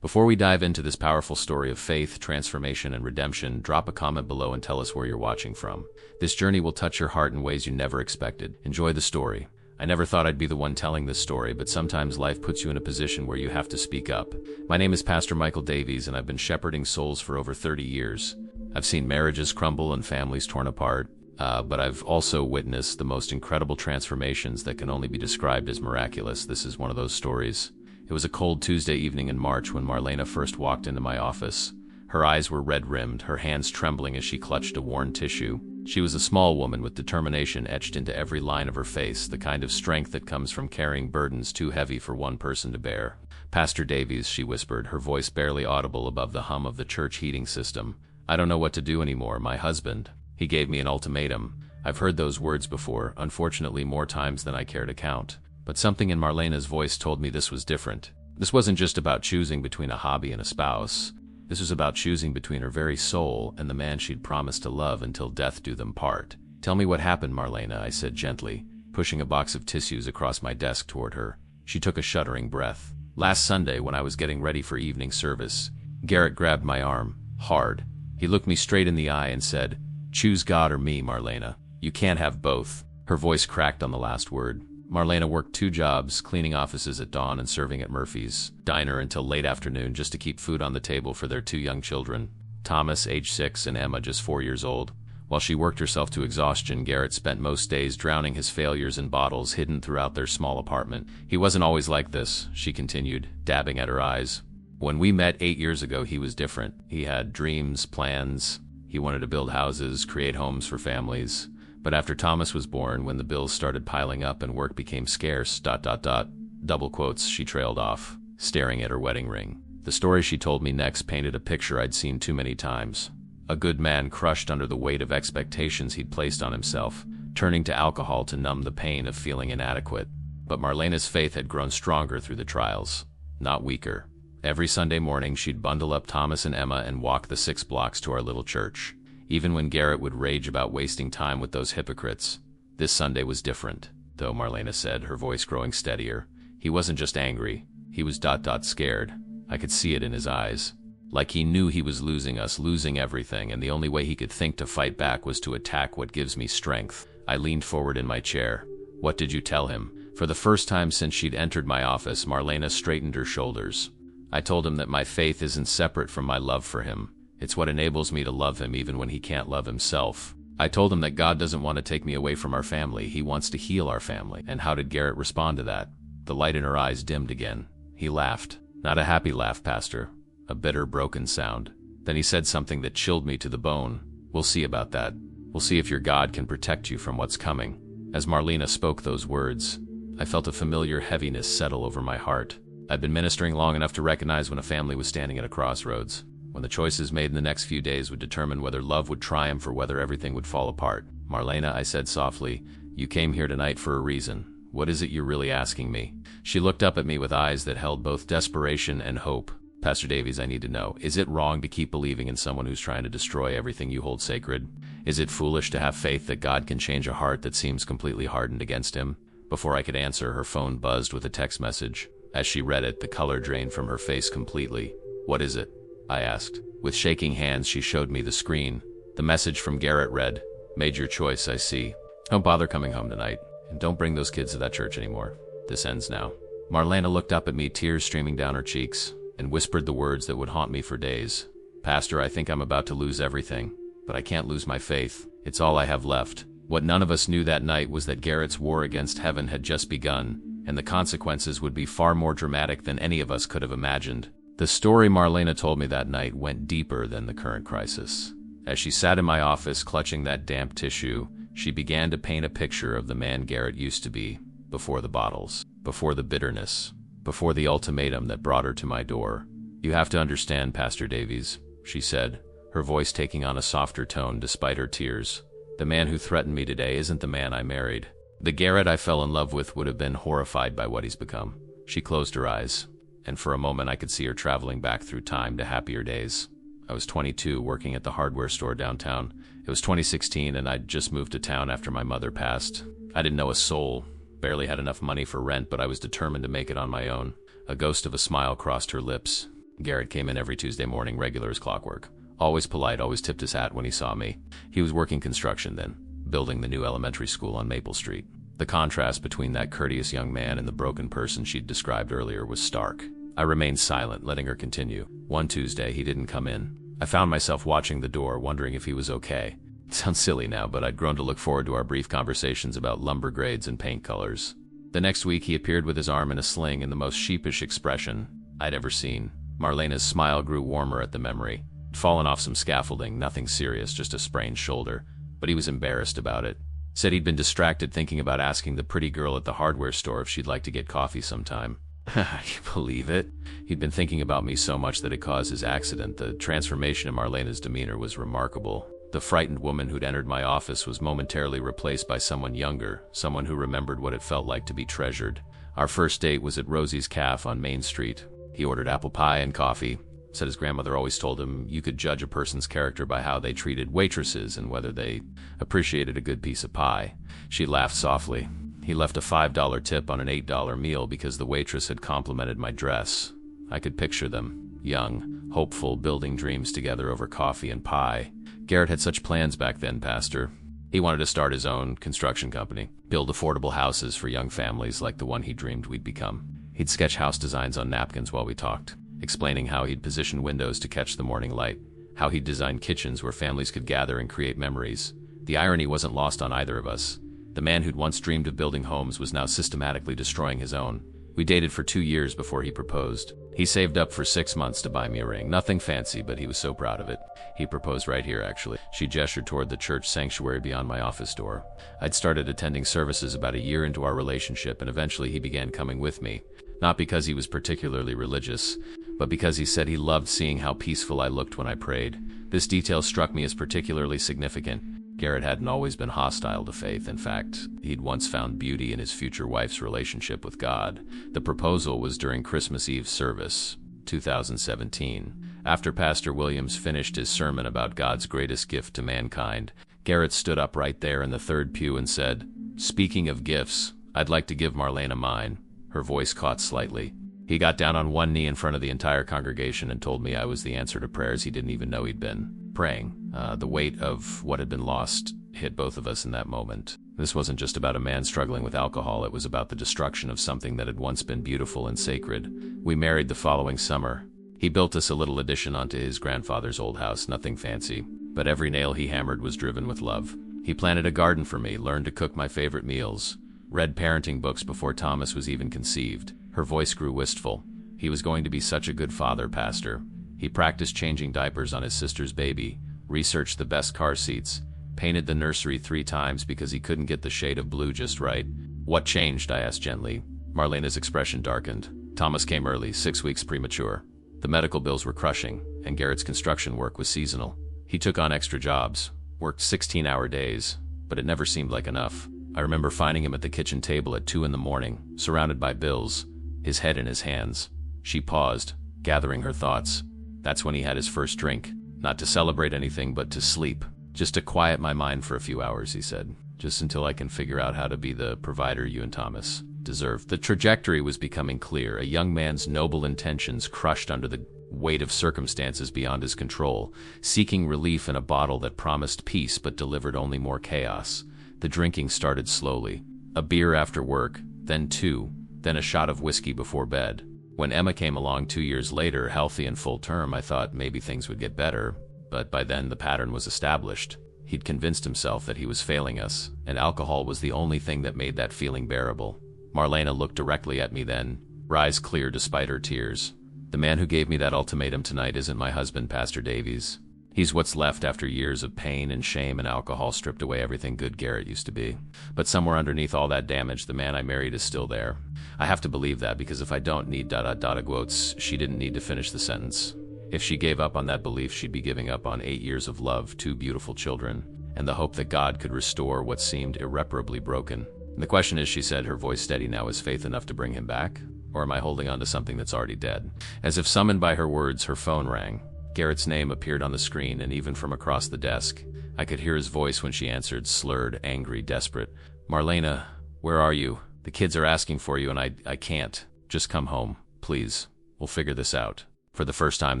Before we dive into this powerful story of faith, transformation, and redemption, drop a comment below and tell us where you're watching from. This journey will touch your heart in ways you never expected. Enjoy the story. I never thought I'd be the one telling this story, but sometimes life puts you in a position where you have to speak up. My name is Pastor Michael Davies, and I've been shepherding souls for over 30 years. I've seen marriages crumble and families torn apart, but I've also witnessed the most incredible transformations that can only be described as miraculous. This is one of those stories. It was a cold Tuesday evening in March when Marlena first walked into my office. Her eyes were red-rimmed, her hands trembling as she clutched a worn tissue. She was a small woman with determination etched into every line of her face, the kind of strength that comes from carrying burdens too heavy for one person to bear. "Pastor Davies," she whispered, her voice barely audible above the hum of the church heating system. "I don't know what to do anymore. My husband, he gave me an ultimatum." I've heard those words before, unfortunately more times than I care to count. But something in Marlena's voice told me this was different. This wasn't just about choosing between a hobby and a spouse. This was about choosing between her very soul and the man she'd promised to love until death do them part. "Tell me what happened, Marlena," I said gently, pushing a box of tissues across my desk toward her. She took a shuddering breath. "Last Sunday, when I was getting ready for evening service, Garrett grabbed my arm, hard. He looked me straight in the eye and said, 'Choose God or me, Marlena. You can't have both.'" Her voice cracked on the last word. Marlena worked 2 jobs, cleaning offices at dawn and serving at Murphy's diner until late afternoon just to keep food on the table for their 2 young children, Thomas, age 6, and Emma, just 4 years old. While she worked herself to exhaustion, Garrett spent most days drowning his failures in bottles hidden throughout their small apartment. "He wasn't always like this," she continued, dabbing at her eyes. "When we met 8 years ago, he was different. He had dreams, plans. He wanted to build houses, create homes for families. But after Thomas was born, when the bills started piling up and work became scarce, ... double quotes, she trailed off, staring at her wedding ring. The story she told me next painted a picture I'd seen too many times. A good man crushed under the weight of expectations he'd placed on himself, turning to alcohol to numb the pain of feeling inadequate. But Marlena's faith had grown stronger through the trials, not weaker. Every Sunday morning she'd bundle up Thomas and Emma and walk the 6 blocks to our little church. Even when Garrett would rage about wasting time with those hypocrites. This Sunday was different, though, Marlena said, her voice growing steadier. He wasn't just angry. He was ... scared. I could see it in his eyes. Like he knew he was losing us, losing everything, and the only way he could think to fight back was to attack what gives me strength. I leaned forward in my chair. "What did you tell him?" For the first time since she'd entered my office, Marlena straightened her shoulders. "I told him that my faith isn't separate from my love for him. It's what enables me to love him even when he can't love himself. I told him that God doesn't want to take me away from our family. He wants to heal our family." And how did Garrett respond to that? The light in her eyes dimmed again. He laughed. Not a happy laugh, Pastor. A bitter, broken sound. Then he said something that chilled me to the bone. "We'll see about that. We'll see if your God can protect you from what's coming." As Marlena spoke those words, I felt a familiar heaviness settle over my heart. I'd been ministering long enough to recognize when a family was standing at a crossroads, when the choices made in the next few days would determine whether love would triumph or whether everything would fall apart. "Marlena," I said softly, "you came here tonight for a reason. What is it you're really asking me?" She looked up at me with eyes that held both desperation and hope. "Pastor Davies, I need to know, is it wrong to keep believing in someone who's trying to destroy everything you hold sacred? Is it foolish to have faith that God can change a heart that seems completely hardened against him?" Before I could answer, her phone buzzed with a text message. As she read it, the color drained from her face completely. "What is it?" I asked. With shaking hands, she showed me the screen. The message from Garrett read, "Made your choice, I see. Don't bother coming home tonight, and don't bring those kids to that church anymore. This ends now." Marlena looked up at me, tears streaming down her cheeks, and whispered the words that would haunt me for days. "Pastor, I think I'm about to lose everything, but I can't lose my faith. It's all I have left." What none of us knew that night was that Garrett's war against heaven had just begun, and the consequences would be far more dramatic than any of us could have imagined. The story Marlena told me that night went deeper than the current crisis. As she sat in my office clutching that damp tissue, she began to paint a picture of the man Garrett used to be, before the bottles, before the bitterness, before the ultimatum that brought her to my door. "You have to understand, Pastor Davies," she said, her voice taking on a softer tone despite her tears. "The man who threatened me today isn't the man I married. The Garrett I fell in love with would have been horrified by what he's become." She closed her eyes, and for a moment I could see her traveling back through time to happier days. I was 22, working at the hardware store downtown. It was 2016, and I'd just moved to town after my mother passed. I didn't know a soul, barely had enough money for rent, but I was determined to make it on my own. A ghost of a smile crossed her lips. Garrett came in every Tuesday morning, regular as clockwork. Always polite, always tipped his hat when he saw me. He was working construction then, building the new elementary school on Maple Street. The contrast between that courteous young man and the broken person she'd described earlier was stark. I remained silent, letting her continue. One Tuesday, he didn't come in. I found myself watching the door, wondering if he was okay. It sounds silly now, but I'd grown to look forward to our brief conversations about lumber grades and paint colors. The next week, he appeared with his arm in a sling and the most sheepish expression I'd ever seen. Marlena's smile grew warmer at the memory. He'd fallen off some scaffolding, nothing serious, just a sprained shoulder, but he was embarrassed about it. Said he'd been distracted thinking about asking the pretty girl at the hardware store if she'd like to get coffee sometime. Can you believe it? He'd been thinking about me so much that it caused his accident. The transformation in Marlena's demeanor was remarkable. The frightened woman who'd entered my office was momentarily replaced by someone younger, someone who remembered what it felt like to be treasured. Our first date was at Rosie's Cafe on Main Street. He ordered apple pie and coffee. Said his grandmother always told him you could judge a person's character by how they treated waitresses and whether they appreciated a good piece of pie. She laughed softly. He left a $5 tip on an $8 meal because the waitress had complimented my dress. I could picture them, young, hopeful, building dreams together over coffee and pie. Garrett had such plans back then, Pastor. He wanted to start his own construction company, build affordable houses for young families like the one he dreamed we'd become. He'd sketch house designs on napkins while we talked, explaining how he'd position windows to catch the morning light, how he'd design kitchens where families could gather and create memories. The irony wasn't lost on either of us. The man who'd once dreamed of building homes was now systematically destroying his own. We dated for 2 years before he proposed. He saved up for 6 months to buy me a ring. Nothing fancy, but he was so proud of it. He proposed right here, actually. She gestured toward the church sanctuary beyond my office door. I'd started attending services about a year into our relationship, and eventually he began coming with me. Not because he was particularly religious, but because he said he loved seeing how peaceful I looked when I prayed. This detail struck me as particularly significant. Garrett hadn't always been hostile to faith. In fact, he'd once found beauty in his future wife's relationship with God. The proposal was during Christmas Eve service, 2017. After Pastor Williams finished his sermon about God's greatest gift to mankind, Garrett stood up right there in the third pew and said, "Speaking of gifts, I'd like to give Marlena mine." Her voice caught slightly. He got down on one knee in front of the entire congregation and told me I was the answer to prayers he didn't even know he'd been praying. The weight of what had been lost hit both of us in that moment. This wasn't just about a man struggling with alcohol, it was about the destruction of something that had once been beautiful and sacred. We married the following summer. He built us a little addition onto his grandfather's old house, nothing fancy, but every nail he hammered was driven with love. He planted a garden for me, learned to cook my favorite meals, read parenting books before Thomas was even conceived. Her voice grew wistful. He was going to be such a good father, Pastor. He practiced changing diapers on his sister's baby, researched the best car seats, painted the nursery 3 times because he couldn't get the shade of blue just right. "What changed?" I asked gently. Marlena's expression darkened. Thomas came early, 6 weeks premature. The medical bills were crushing, and Garrett's construction work was seasonal. He took on extra jobs, worked 16-hour days, but it never seemed like enough. I remember finding him at the kitchen table at 2 in the morning, surrounded by bills, his head in his hands. She paused, gathering her thoughts. That's when he had his first drink. Not to celebrate anything, but to sleep. "Just to quiet my mind for a few hours," he said. "Just until I can figure out how to be the provider you and Thomas deserve." The trajectory was becoming clear, a young man's noble intentions crushed under the weight of circumstances beyond his control, seeking relief in a bottle that promised peace but delivered only more chaos. The drinking started slowly. A beer after work, then 2, then a shot of whiskey before bed. When Emma came along 2 years later, healthy and full term, I thought maybe things would get better. But by then the pattern was established. He'd convinced himself that he was failing us, and alcohol was the only thing that made that feeling bearable. Marlena looked directly at me then, her eyes clear despite her tears. "The man who gave me that ultimatum tonight isn't my husband, Pastor Davies. He's what's left after years of pain and shame and alcohol stripped away everything good Garrett used to be. But somewhere underneath all that damage, the man I married is still there. I have to believe that, because if I don't need ... quotes, she didn't need to finish the sentence. If she gave up on that belief, she'd be giving up on 8 years of love, 2 beautiful children, and the hope that God could restore what seemed irreparably broken. And the question is," she said, her voice steady now, "is faith enough to bring him back? Or am I holding on to something that's already dead?" As if summoned by her words, her phone rang. Garrett's name appeared on the screen, and even from across the desk, I could hear his voice when she answered, slurred, angry, desperate. "Marlena, where are you? The kids are asking for you, and I can't. Just come home, please. We'll figure this out." For the first time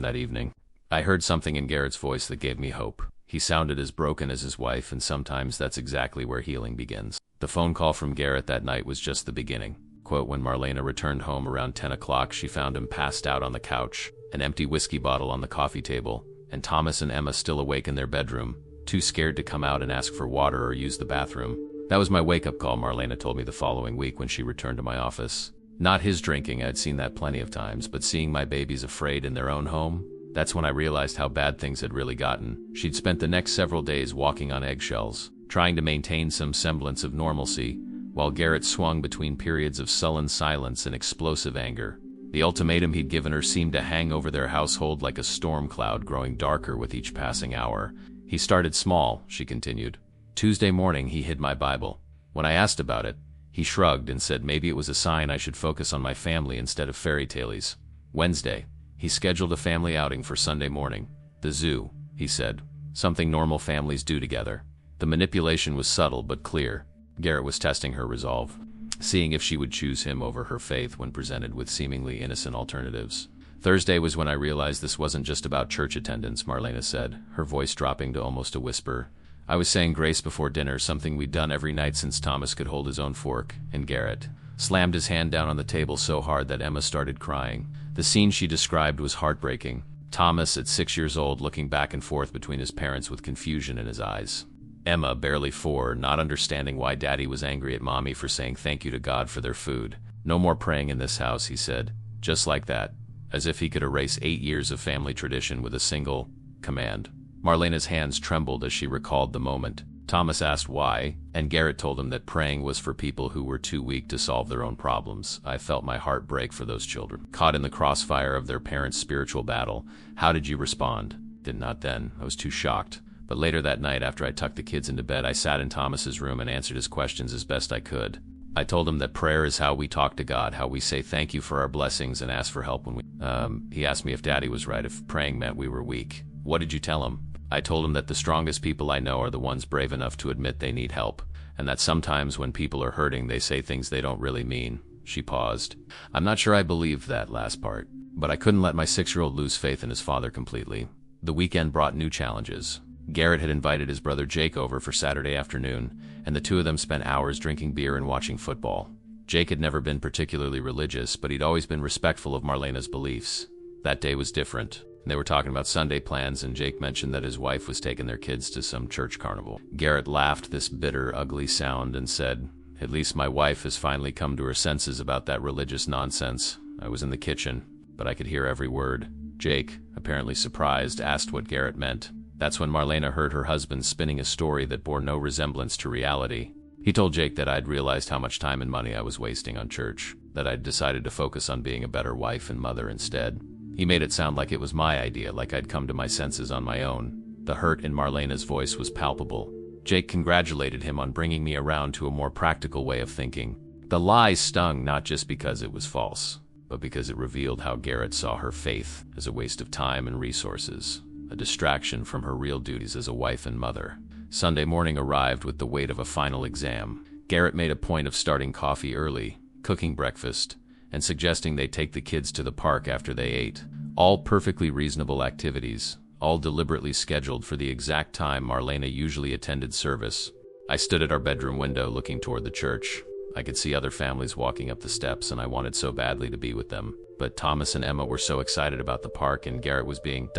that evening, I heard something in Garrett's voice that gave me hope. He sounded as broken as his wife, and sometimes that's exactly where healing begins. The phone call from Garrett that night was just the beginning. Quote, when Marlena returned home around 10 o'clock, she found him passed out on the couch, an empty whiskey bottle on the coffee table, and Thomas and Emma still awake in their bedroom, too scared to come out and ask for water or use the bathroom. That was my wake-up call, Marlena told me the following week when she returned to my office. Not his drinking, I'd seen that plenty of times, but seeing my babies afraid in their own home, that's when I realized how bad things had really gotten. She'd spent the next several days walking on eggshells, trying to maintain some semblance of normalcy, while Garrett swung between periods of sullen silence and explosive anger. The ultimatum he'd given her seemed to hang over their household like a storm cloud, growing darker with each passing hour. He started small, she continued. Tuesday morning, he hid my Bible. When I asked about it, he shrugged and said maybe it was a sign I should focus on my family instead of fairy tales. Wednesday, he scheduled a family outing for Sunday morning. The zoo, he said. Something normal families do together. The manipulation was subtle but clear. Garrett was testing her resolve, seeing if she would choose him over her faith when presented with seemingly innocent alternatives. Thursday was when I realized this wasn't just about church attendance, Marlena said, her voice dropping to almost a whisper. I was saying grace before dinner, something we'd done every night since Thomas could hold his own fork, and Garrett slammed his hand down on the table so hard that Emma started crying. The scene she described was heartbreaking. Thomas, at 6 years old, looking back and forth between his parents with confusion in his eyes. Emma, barely 4, not understanding why Daddy was angry at Mommy for saying thank you to God for their food. No more praying in this house, he said, just like that, as if he could erase 8 years of family tradition with a single command. Marlena's hands trembled as she recalled the moment. Thomas asked why, and Garrett told him that praying was for people who were too weak to solve their own problems. I felt my heart break for those children, caught in the crossfire of their parents' spiritual battle. How did you respond? Did not then. I was too shocked. But later that night, after I tucked the kids into bed, I sat in Thomas's room and answered his questions as best I could. I told him that prayer is how we talk to God, how we say thank you for our blessings and ask for help when he asked me if Daddy was right, if praying meant we were weak. What did you tell him? I told him that the strongest people I know are the ones brave enough to admit they need help, and that sometimes when people are hurting, they say things they don't really mean. She paused. I'm not sure I believed that last part, but I couldn't let my 6-year-old lose faith in his father completely. The weekend brought new challenges. Garrett had invited his brother Jake over for Saturday afternoon, and the two of them spent hours drinking beer and watching football. Jake had never been particularly religious, but he'd always been respectful of Marlena's beliefs. That day was different. They were talking about Sunday plans, and Jake mentioned that his wife was taking their kids to some church carnival. Garrett laughed this bitter, ugly sound and said, at least my wife has finally come to her senses about that religious nonsense. I was in the kitchen, but I could hear every word. Jake, apparently surprised, asked what Garrett meant. That's when Marlena heard her husband spinning a story that bore no resemblance to reality. He told Jake that I'd realized how much time and money I was wasting on church, that I'd decided to focus on being a better wife and mother instead. He made it sound like it was my idea, like I'd come to my senses on my own. The hurt in Marlena's voice was palpable. Jake congratulated him on bringing me around to a more practical way of thinking. The lie stung not just because it was false, but because it revealed how Garrett saw her faith as a waste of time and resources, a distraction from her real duties as a wife and mother. Sunday morning arrived with the weight of a final exam. Garrett made a point of starting coffee early, cooking breakfast, and suggesting they take the kids to the park after they ate. All perfectly reasonable activities, all deliberately scheduled for the exact time Marlena usually attended service. I stood at our bedroom window looking toward the church. I could see other families walking up the steps, and I wanted so badly to be with them. But Thomas and Emma were so excited about the park, and Garrett was being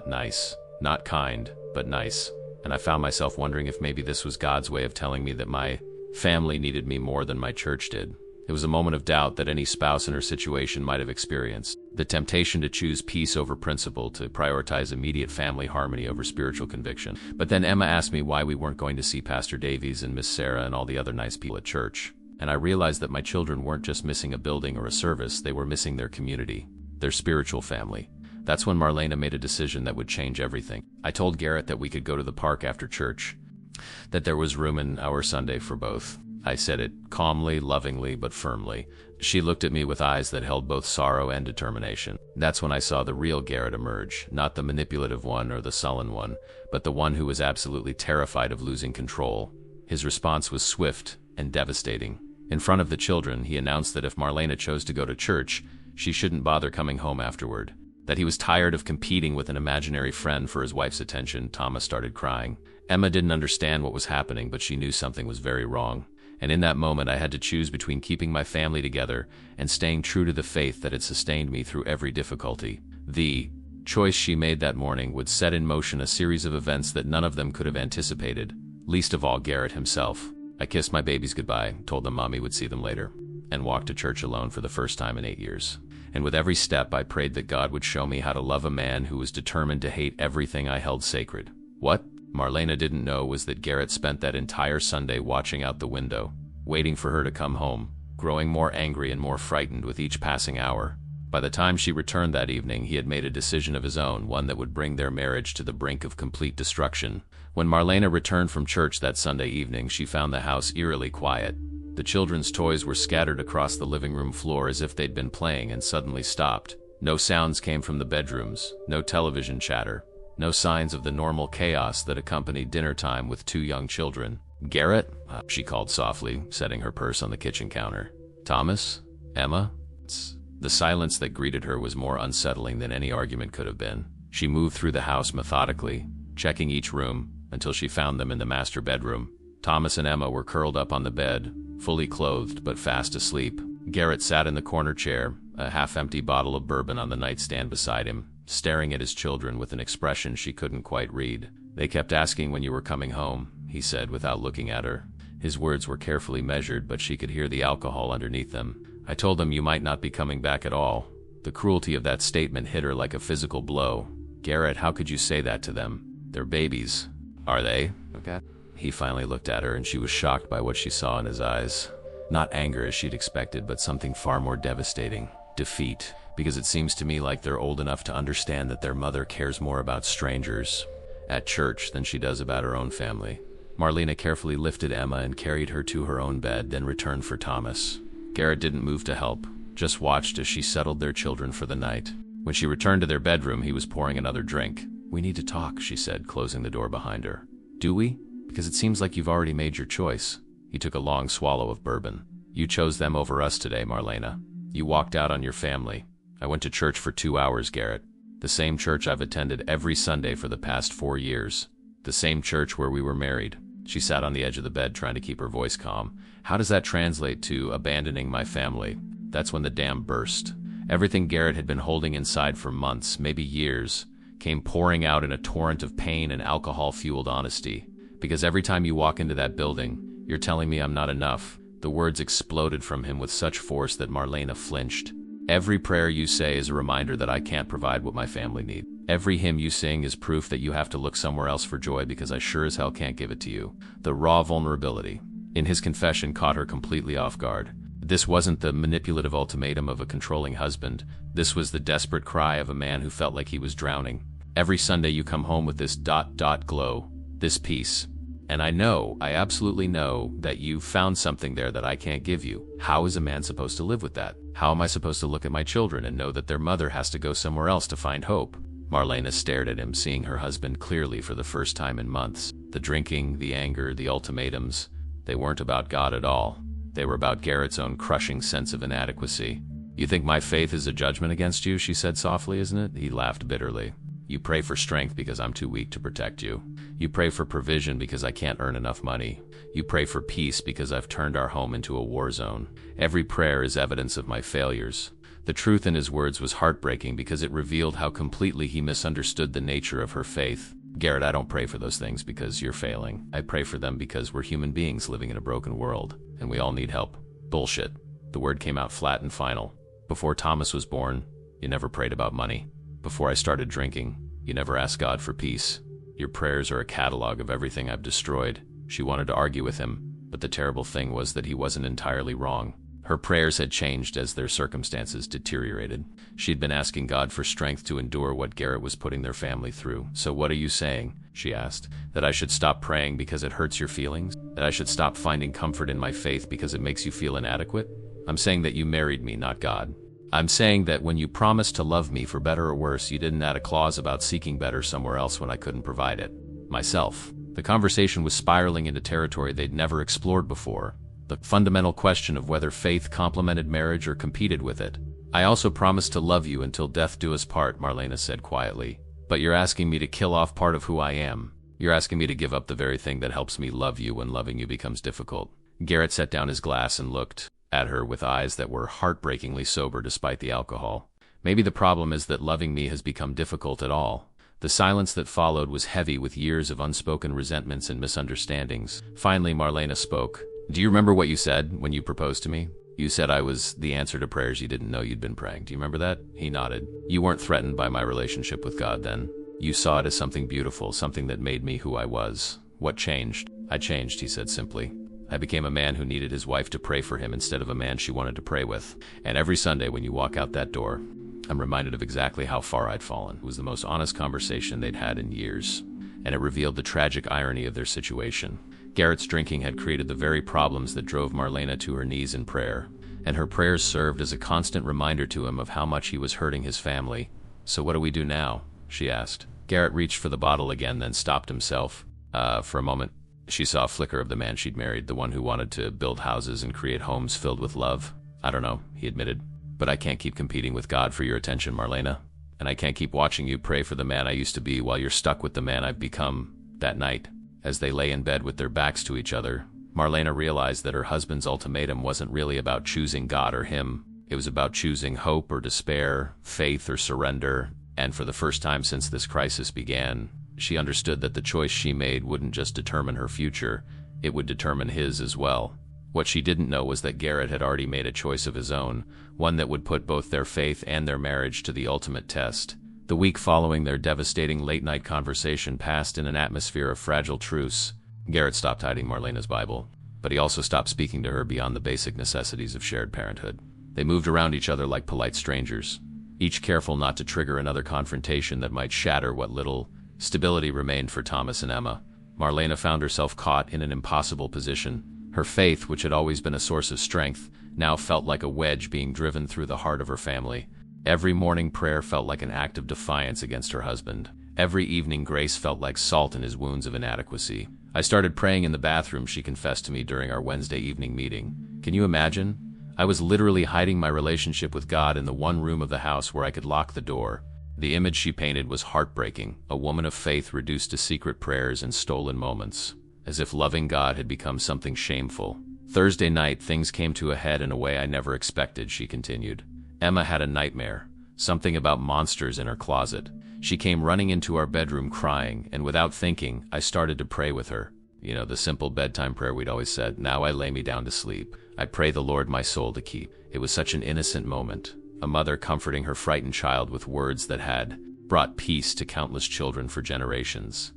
nice. Not kind, but nice. And I found myself wondering if maybe this was God's way of telling me that my family needed me more than my church did. It was a moment of doubt that any spouse in her situation might have experienced. The temptation to choose peace over principle, to prioritize immediate family harmony over spiritual conviction. But then Emma asked me why we weren't going to see Pastor Davies and Miss Sarah and all the other nice people at church. And I realized that my children weren't just missing a building or a service, they were missing their community, their spiritual family. That's when Marlena made a decision that would change everything. I told Garrett that we could go to the park after church, that there was room in our Sunday for both. I said it calmly, lovingly, but firmly. She looked at me with eyes that held both sorrow and determination. That's when I saw the real Garrett emerge, not the manipulative one or the sullen one, but the one who was absolutely terrified of losing control. His response was swift and devastating. In front of the children, he announced that if Marlena chose to go to church, she shouldn't bother coming home afterward. That he was tired of competing with an imaginary friend for his wife's attention. Thomas started crying. Emma didn't understand what was happening, but she knew something was very wrong. And in that moment, I had to choose between keeping my family together and staying true to the faith that had sustained me through every difficulty. The choice she made that morning would set in motion a series of events that none of them could have anticipated, least of all Garrett himself. I kissed my babies goodbye, told them Mommy would see them later, and walked to church alone for the first time in 8 years. And with every step, I prayed that God would show me how to love a man who was determined to hate everything I held sacred. What Marlena didn't know was that Garrett spent that entire Sunday watching out the window, waiting for her to come home, growing more angry and more frightened with each passing hour. By the time she returned that evening, he had made a decision of his own, one that would bring their marriage to the brink of complete destruction. When Marlena returned from church that Sunday evening, she found the house eerily quiet. The children's toys were scattered across the living room floor as if they'd been playing and suddenly stopped. No sounds came from the bedrooms, no television chatter, no signs of the normal chaos that accompanied dinner time with 2 young children. "Garrett?" she called softly, setting her purse on the kitchen counter. "Thomas? Emma?" The silence that greeted her was more unsettling than any argument could have been. She moved through the house methodically, checking each room, until she found them in the master bedroom. Thomas and Emma were curled up on the bed, fully clothed but fast asleep. Garrett sat in the corner chair, a half-empty bottle of bourbon on the nightstand beside him, staring at his children with an expression she couldn't quite read. "They kept asking when you were coming home," he said without looking at her. His words were carefully measured, but she could hear the alcohol underneath them. "I told them you might not be coming back at all." The cruelty of that statement hit her like a physical blow. "Garrett, how could you say that to them? They're babies." "Are they?" "Okay." He finally looked at her, and she was shocked by what she saw in his eyes. Not anger as she'd expected, but something far more devastating. Defeat. "Because it seems to me like they're old enough to understand that their mother cares more about strangers at church than she does about her own family." Marlena carefully lifted Emma and carried her to her own bed, then returned for Thomas. Garrett didn't move to help, just watched as she settled their children for the night. When she returned to their bedroom, he was pouring another drink. "We need to talk," she said, closing the door behind her. "Do we? Because it seems like you've already made your choice." He took a long swallow of bourbon. "You chose them over us today, Marlena. You walked out on your family. I went to church for 2 hours, Garrett. The same church I've attended every Sunday for the past 4 years. The same church where we were married." She sat on the edge of the bed trying to keep her voice calm. "How does that translate to abandoning my family?" That's when the dam burst. Everything Garrett had been holding inside for months, maybe years, came pouring out in a torrent of pain and alcohol-fueled honesty. "Because every time you walk into that building, you're telling me I'm not enough." The words exploded from him with such force that Marlena flinched. "Every prayer you say is a reminder that I can't provide what my family need. Every hymn you sing is proof that you have to look somewhere else for joy because I sure as hell can't give it to you." The raw vulnerability in his confession caught her completely off guard. This wasn't the manipulative ultimatum of a controlling husband. This was the desperate cry of a man who felt like he was drowning. "Every Sunday you come home with this glow, this peace. And I absolutely know that you found something there that I can't give you. How is a man supposed to live with that? How am I supposed to look at my children and know that their mother has to go somewhere else to find hope?" Marlena stared at him, seeing her husband clearly for the first time in months. The drinking, the anger, the ultimatums, they weren't about God at all. They were about Garrett's own crushing sense of inadequacy. "You think my faith is a judgment against you?" she said softly, "isn't it?" He laughed bitterly. "You pray for strength because I'm too weak to protect you. You pray for provision because I can't earn enough money. You pray for peace because I've turned our home into a war zone. Every prayer is evidence of my failures." The truth in his words was heartbreaking because it revealed how completely he misunderstood the nature of her faith. "Garrett, I don't pray for those things because you're failing. I pray for them because we're human beings living in a broken world, and we all need help." "Bullshit." The word came out flat and final. "Before Thomas was born, you never prayed about money. Before I started drinking, you never asked God for peace. Your prayers are a catalog of everything I've destroyed." She wanted to argue with him, but the terrible thing was that he wasn't entirely wrong. Her prayers had changed as their circumstances deteriorated. She'd been asking God for strength to endure what Garrett was putting their family through. "So what are you saying?" she asked. "That I should stop praying because it hurts your feelings? That I should stop finding comfort in my faith because it makes you feel inadequate? I'm saying that you married me, not God. I'm saying that when you promised to love me for better or worse, you didn't add a clause about seeking better somewhere else when I couldn't provide it. Myself." The conversation was spiraling into territory they'd never explored before. The fundamental question of whether faith complemented marriage or competed with it. I also promise to love you until death do us part, Marlena said quietly. But you're asking me to kill off part of who I am. You're asking me to give up the very thing that helps me love you when loving you becomes difficult. Garrett set down his glass and looked at her with eyes that were heartbreakingly sober despite the alcohol. Maybe the problem is that loving me has become difficult at all. The silence that followed was heavy with years of unspoken resentments and misunderstandings. Finally, Marlena spoke. Do you remember what you said when you proposed to me? You said I was the answer to prayers you didn't know you'd been praying. Do you remember that? He nodded. You weren't threatened by my relationship with God then. You saw it as something beautiful, something that made me who I was. What changed? I changed, he said simply. I became a man who needed his wife to pray for him instead of a man she wanted to pray with. And every Sunday when you walk out that door, I'm reminded of exactly how far I'd fallen. It was the most honest conversation they'd had in years, and it revealed the tragic irony of their situation. Garrett's drinking had created the very problems that drove Marlena to her knees in prayer, and her prayers served as a constant reminder to him of how much he was hurting his family. So what do we do now? She asked. Garrett reached for the bottle again, then stopped himself. For a moment, she saw a flicker of the man she'd married, the one who wanted to build houses and create homes filled with love. I don't know, he admitted. But I can't keep competing with God for your attention, Marlena. And I can't keep watching you pray for the man I used to be while you're stuck with the man I've become. That night, as they lay in bed with their backs to each other, Marlena realized that her husband's ultimatum wasn't really about choosing God or him. It was about choosing hope or despair, faith or surrender. And for the first time since this crisis began, she understood that the choice she made wouldn't just determine her future, it would determine his as well. What she didn't know was that Garrett had already made a choice of his own, one that would put both their faith and their marriage to the ultimate test. The week following their devastating late-night conversation passed in an atmosphere of fragile truce. Garrett stopped hiding Marlena's Bible, but he also stopped speaking to her beyond the basic necessities of shared parenthood. They moved around each other like polite strangers, each careful not to trigger another confrontation that might shatter what little stability remained for Thomas and Emma. Marlena found herself caught in an impossible position. Her faith, which had always been a source of strength, now felt like a wedge being driven through the heart of her family. Every morning prayer felt like an act of defiance against her husband. Every evening grace felt like salt in his wounds of inadequacy. I started praying in the bathroom, she confessed to me during our Wednesday evening meeting. Can you imagine? I was literally hiding my relationship with God in the one room of the house where I could lock the door. The image she painted was heartbreaking, a woman of faith reduced to secret prayers and stolen moments, as if loving God had become something shameful. Thursday night, things came to a head in a way I never expected, she continued. Emma had a nightmare, something about monsters in her closet. She came running into our bedroom crying, and without thinking, I started to pray with her. You know, the simple bedtime prayer we'd always said, now I lay me down to sleep. I pray the Lord my soul to keep. It was such an innocent moment, a mother comforting her frightened child with words that had brought peace to countless children for generations.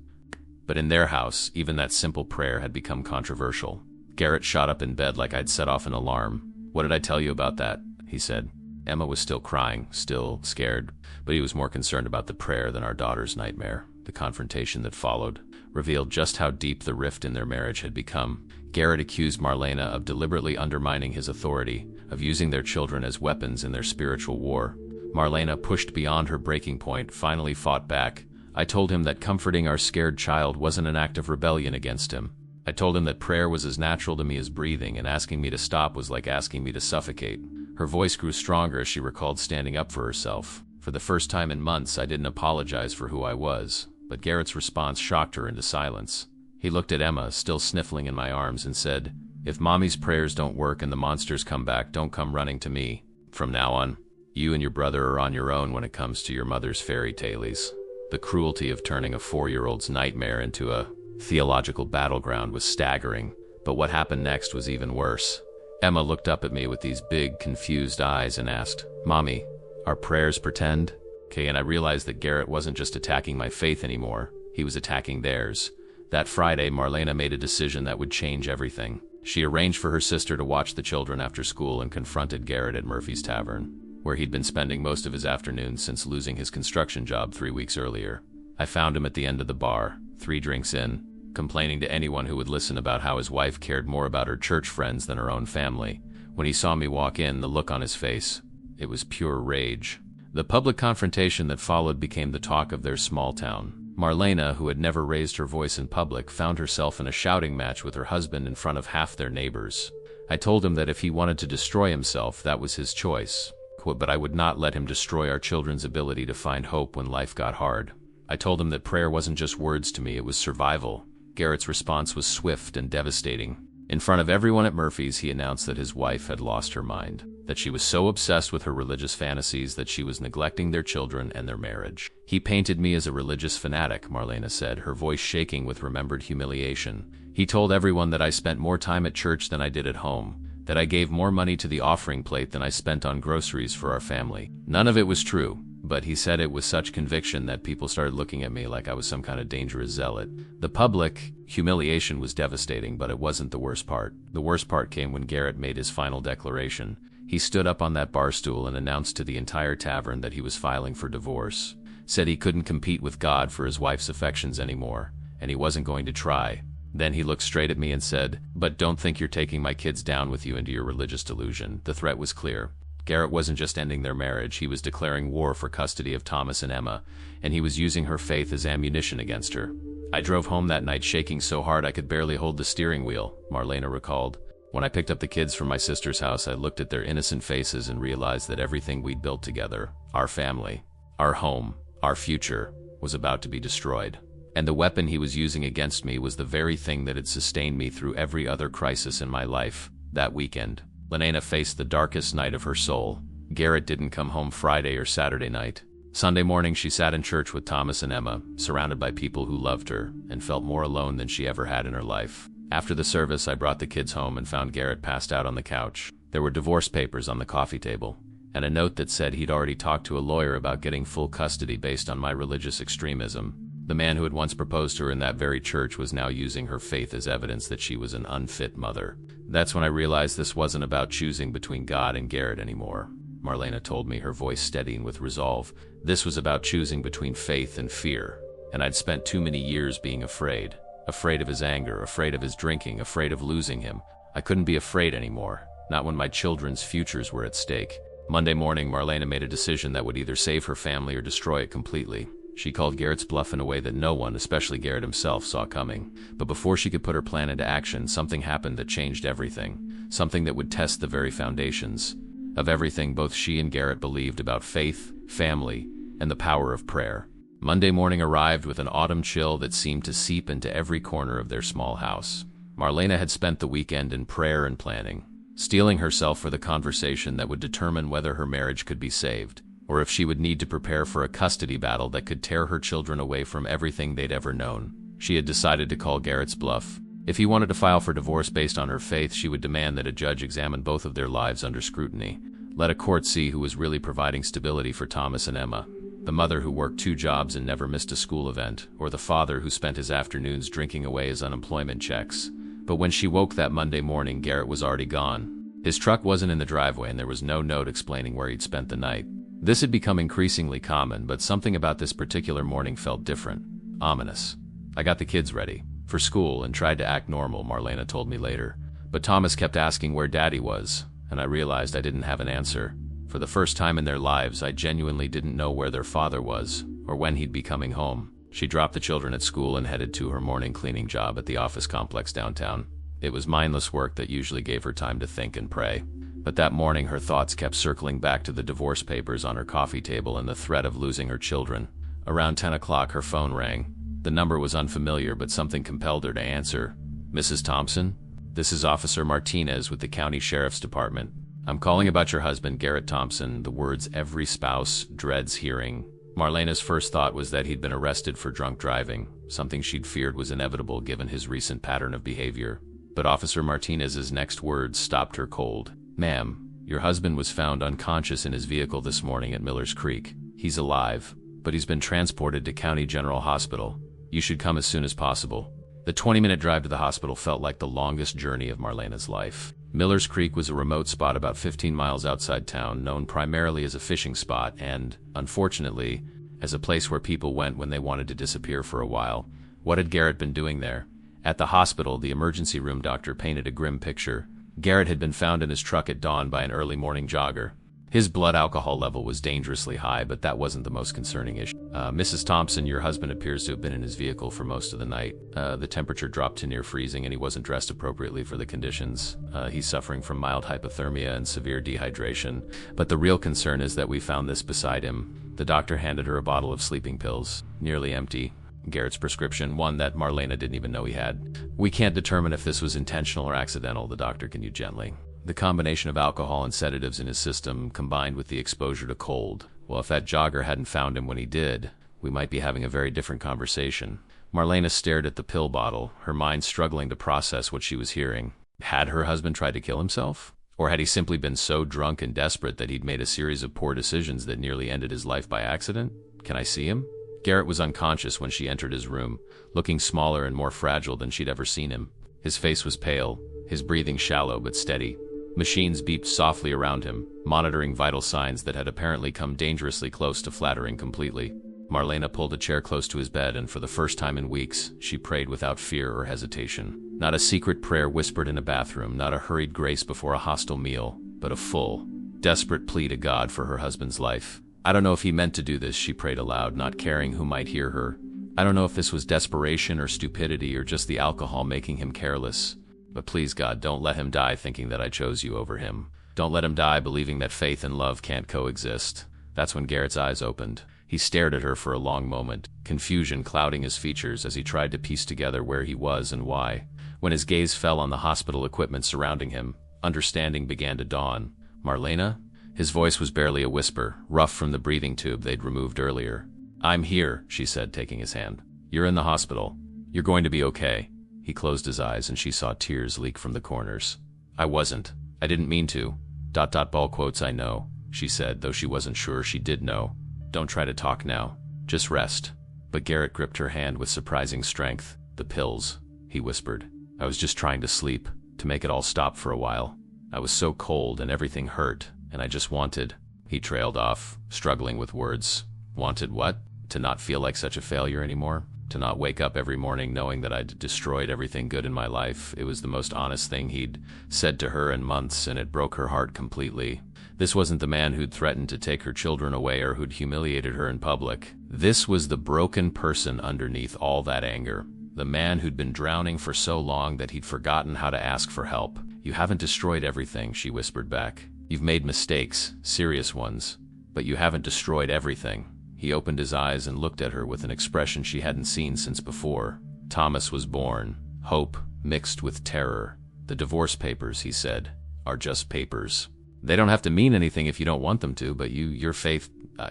But in their house, even that simple prayer had become controversial. Garrett shot up in bed like I'd set off an alarm. What did I tell you about that? He said. Emma was still crying, still scared, but he was more concerned about the prayer than our daughter's nightmare. The confrontation that followed revealed just how deep the rift in their marriage had become. Garrett accused Marlena of deliberately undermining his authority, of using their children as weapons in their spiritual war. Marlena, pushed beyond her breaking point, finally fought back. I told him that comforting our scared child wasn't an act of rebellion against him. I told him that prayer was as natural to me as breathing, and asking me to stop was like asking me to suffocate. Her voice grew stronger as she recalled standing up for herself. For the first time in months, I didn't apologize for who I was, but Garrett's response shocked her into silence. He looked at Emma, still sniffling in my arms, and said, "If Mommy's prayers don't work and the monsters come back, don't come running to me. From now on, you and your brother are on your own when it comes to your mother's fairy tales." The cruelty of turning a 4-year-old's nightmare into a theological battleground was staggering, but what happened next was even worse. Emma looked up at me with these big, confused eyes and asked, "Mommy, are prayers pretend?" And I realized that Garrett wasn't just attacking my faith anymore, he was attacking theirs. That Friday, Marlena made a decision that would change everything. She arranged for her sister to watch the children after school and confronted Garrett at Murphy's Tavern, where he'd been spending most of his afternoons since losing his construction job 3 weeks earlier. I found him at the end of the bar, 3 drinks in, complaining to anyone who would listen about how his wife cared more about her church friends than her own family. When he saw me walk in, the look on his face, it was pure rage. The public confrontation that followed became the talk of their small town. Marlena, who had never raised her voice in public, found herself in a shouting match with her husband in front of half their neighbors. I told him that if he wanted to destroy himself, that was his choice. but I would not let him destroy our children's ability to find hope when life got hard. I told him that prayer wasn't just words to me, it was survival. Garrett's response was swift and devastating. In front of everyone at Murphy's, he announced that his wife had lost her mind, that she was so obsessed with her religious fantasies that she was neglecting their children and their marriage. He painted me as a religious fanatic, Marlena said, her voice shaking with remembered humiliation. He told everyone that I spent more time at church than I did at home, that I gave more money to the offering plate than I spent on groceries for our family. None of it was true, but he said it with such conviction that people started looking at me like I was some kind of dangerous zealot. The public humiliation was devastating, but it wasn't the worst part. The worst part came when Garrett made his final declaration. He stood up on that bar stool and announced to the entire tavern that he was filing for divorce, said he couldn't compete with God for his wife's affections anymore, and he wasn't going to try. Then he looked straight at me and said, "But don't think you're taking my kids down with you into your religious delusion." The threat was clear. Garrett wasn't just ending their marriage, he was declaring war for custody of Thomas and Emma, and he was using her faith as ammunition against her. I drove home that night shaking so hard I could barely hold the steering wheel, Marlena recalled. When I picked up the kids from my sister's house, I looked at their innocent faces and realized that everything we'd built together, our family, our home, our future, was about to be destroyed. And the weapon he was using against me was the very thing that had sustained me through every other crisis in my life. That weekend, Lenena faced the darkest night of her soul. Garrett didn't come home Friday or Saturday night. Sunday morning, she sat in church with Thomas and Emma, surrounded by people who loved her, and felt more alone than she ever had in her life. After the service, I brought the kids home and found Garrett passed out on the couch. There were divorce papers on the coffee table, and a note that said he'd already talked to a lawyer about getting full custody based on my religious extremism. The man who had once proposed to her in that very church was now using her faith as evidence that she was an unfit mother. That's when I realized this wasn't about choosing between God and Garrett anymore. Marlena told me, her voice steadying with resolve. This was about choosing between faith and fear. And I'd spent too many years being afraid. Afraid of his anger, afraid of his drinking, afraid of losing him. I couldn't be afraid anymore, not when my children's futures were at stake. Monday morning, Marlena made a decision that would either save her family or destroy it completely. She called Garrett's bluff in a way that no one, especially Garrett himself, saw coming. But before she could put her plan into action, something happened that changed everything. Something that would test the very foundations of everything both she and Garrett believed about faith, family, and the power of prayer. Monday morning arrived with an autumn chill that seemed to seep into every corner of their small house. Marlena had spent the weekend in prayer and planning, steeling herself for the conversation that would determine whether her marriage could be saved, or if she would need to prepare for a custody battle that could tear her children away from everything they'd ever known. She had decided to call Garrett's bluff. If he wanted to file for divorce based on her faith, she would demand that a judge examine both of their lives under scrutiny. Let a court see who was really providing stability for Thomas and Emma. The mother who worked 2 jobs and never missed a school event, or the father who spent his afternoons drinking away his unemployment checks. But when she woke that Monday morning, Garrett was already gone. His truck wasn't in the driveway and there was no note explaining where he'd spent the night. This had become increasingly common, but something about this particular morning felt different, ominous. I got the kids ready for school and tried to act normal, Marlena told me later. But Thomas kept asking where Daddy was, and I realized I didn't have an answer. For the first time in their lives, I genuinely didn't know where their father was, or when he'd be coming home. She dropped the children at school and headed to her morning cleaning job at the office complex downtown. It was mindless work that usually gave her time to think and pray. But that morning, her thoughts kept circling back to the divorce papers on her coffee table and the threat of losing her children. Around 10 o'clock, her phone rang. The number was unfamiliar, but something compelled her to answer. "Mrs. Thompson? This is Officer Martinez with the County Sheriff's Department. I'm calling about your husband, Garrett Thompson," the words every spouse dreads hearing. Marlena's first thought was that he'd been arrested for drunk driving, something she'd feared was inevitable given his recent pattern of behavior. But Officer Martinez's next words stopped her cold. "Ma'am, your husband was found unconscious in his vehicle this morning at Miller's Creek. He's alive, but he's been transported to County General Hospital. You should come as soon as possible." The 20-minute drive to the hospital felt like the longest journey of Marlena's life. Miller's Creek was a remote spot about 15 miles outside town, known primarily as a fishing spot and, unfortunately, as a place where people went when they wanted to disappear for a while. What had Garrett been doing there? At the hospital, the emergency room doctor painted a grim picture. Garrett had been found in his truck at dawn by an early morning jogger. His blood alcohol level was dangerously high, but that wasn't the most concerning issue. Mrs. Thompson, your husband appears to have been in his vehicle for most of the night. The temperature dropped to near freezing and he wasn't dressed appropriately for the conditions. He's suffering from mild hypothermia and severe dehydration. But the real concern is that we found this beside him. The doctor handed her a bottle of sleeping pills, nearly empty. Garrett's prescription, one that Marlena didn't even know he had. We can't determine if this was intentional or accidental, the doctor continued gently. The combination of alcohol and sedatives in his system combined with the exposure to cold. Well, if that jogger hadn't found him when he did, we might be having a very different conversation. Marlena stared at the pill bottle, her mind struggling to process what she was hearing. Had her husband tried to kill himself? Or had he simply been so drunk and desperate that he'd made a series of poor decisions that nearly ended his life by accident? Can I see him? Garrett was unconscious when she entered his room, looking smaller and more fragile than she'd ever seen him. His face was pale, his breathing shallow but steady. Machines beeped softly around him, monitoring vital signs that had apparently come dangerously close to flattering completely. Marlena pulled a chair close to his bed, and for the first time in weeks, she prayed without fear or hesitation. Not a secret prayer whispered in a bathroom, not a hurried grace before a hostile meal, but a full, desperate plea to God for her husband's life. I don't know if he meant to do this, she prayed aloud, not caring who might hear her. I don't know if this was desperation or stupidity or just the alcohol making him careless. But please, God, don't let him die thinking that I chose you over him. Don't let him die believing that faith and love can't coexist. That's when Garrett's eyes opened. He stared at her for a long moment, confusion clouding his features as he tried to piece together where he was and why. When his gaze fell on the hospital equipment surrounding him, understanding began to dawn. Marlena? His voice was barely a whisper, rough from the breathing tube they'd removed earlier. I'm here, she said, taking his hand. You're in the hospital. You're going to be okay. He closed his eyes and she saw tears leak from the corners. I wasn't. I didn't mean to. ... Ball quotes, I know, she said, though she wasn't sure she did know. Don't try to talk now. Just rest. But Garrett gripped her hand with surprising strength. The pills, he whispered. I was just trying to sleep, to make it all stop for a while. I was so cold and everything hurt, and I just wanted... He trailed off, struggling with words. Wanted what? To not feel like such a failure anymore? To not wake up every morning knowing that I'd destroyed everything good in my life? It was the most honest thing he'd said to her in months, and it broke her heart completely. This wasn't the man who'd threatened to take her children away or who'd humiliated her in public. This was the broken person underneath all that anger. The man who'd been drowning for so long that he'd forgotten how to ask for help. You haven't destroyed everything, she whispered back. You've made mistakes, serious ones, but you haven't destroyed everything. He opened his eyes and looked at her with an expression she hadn't seen since before. Thomas was born, hope mixed with terror. The divorce papers, he said, are just papers. They don't have to mean anything if you don't want them to, but your faith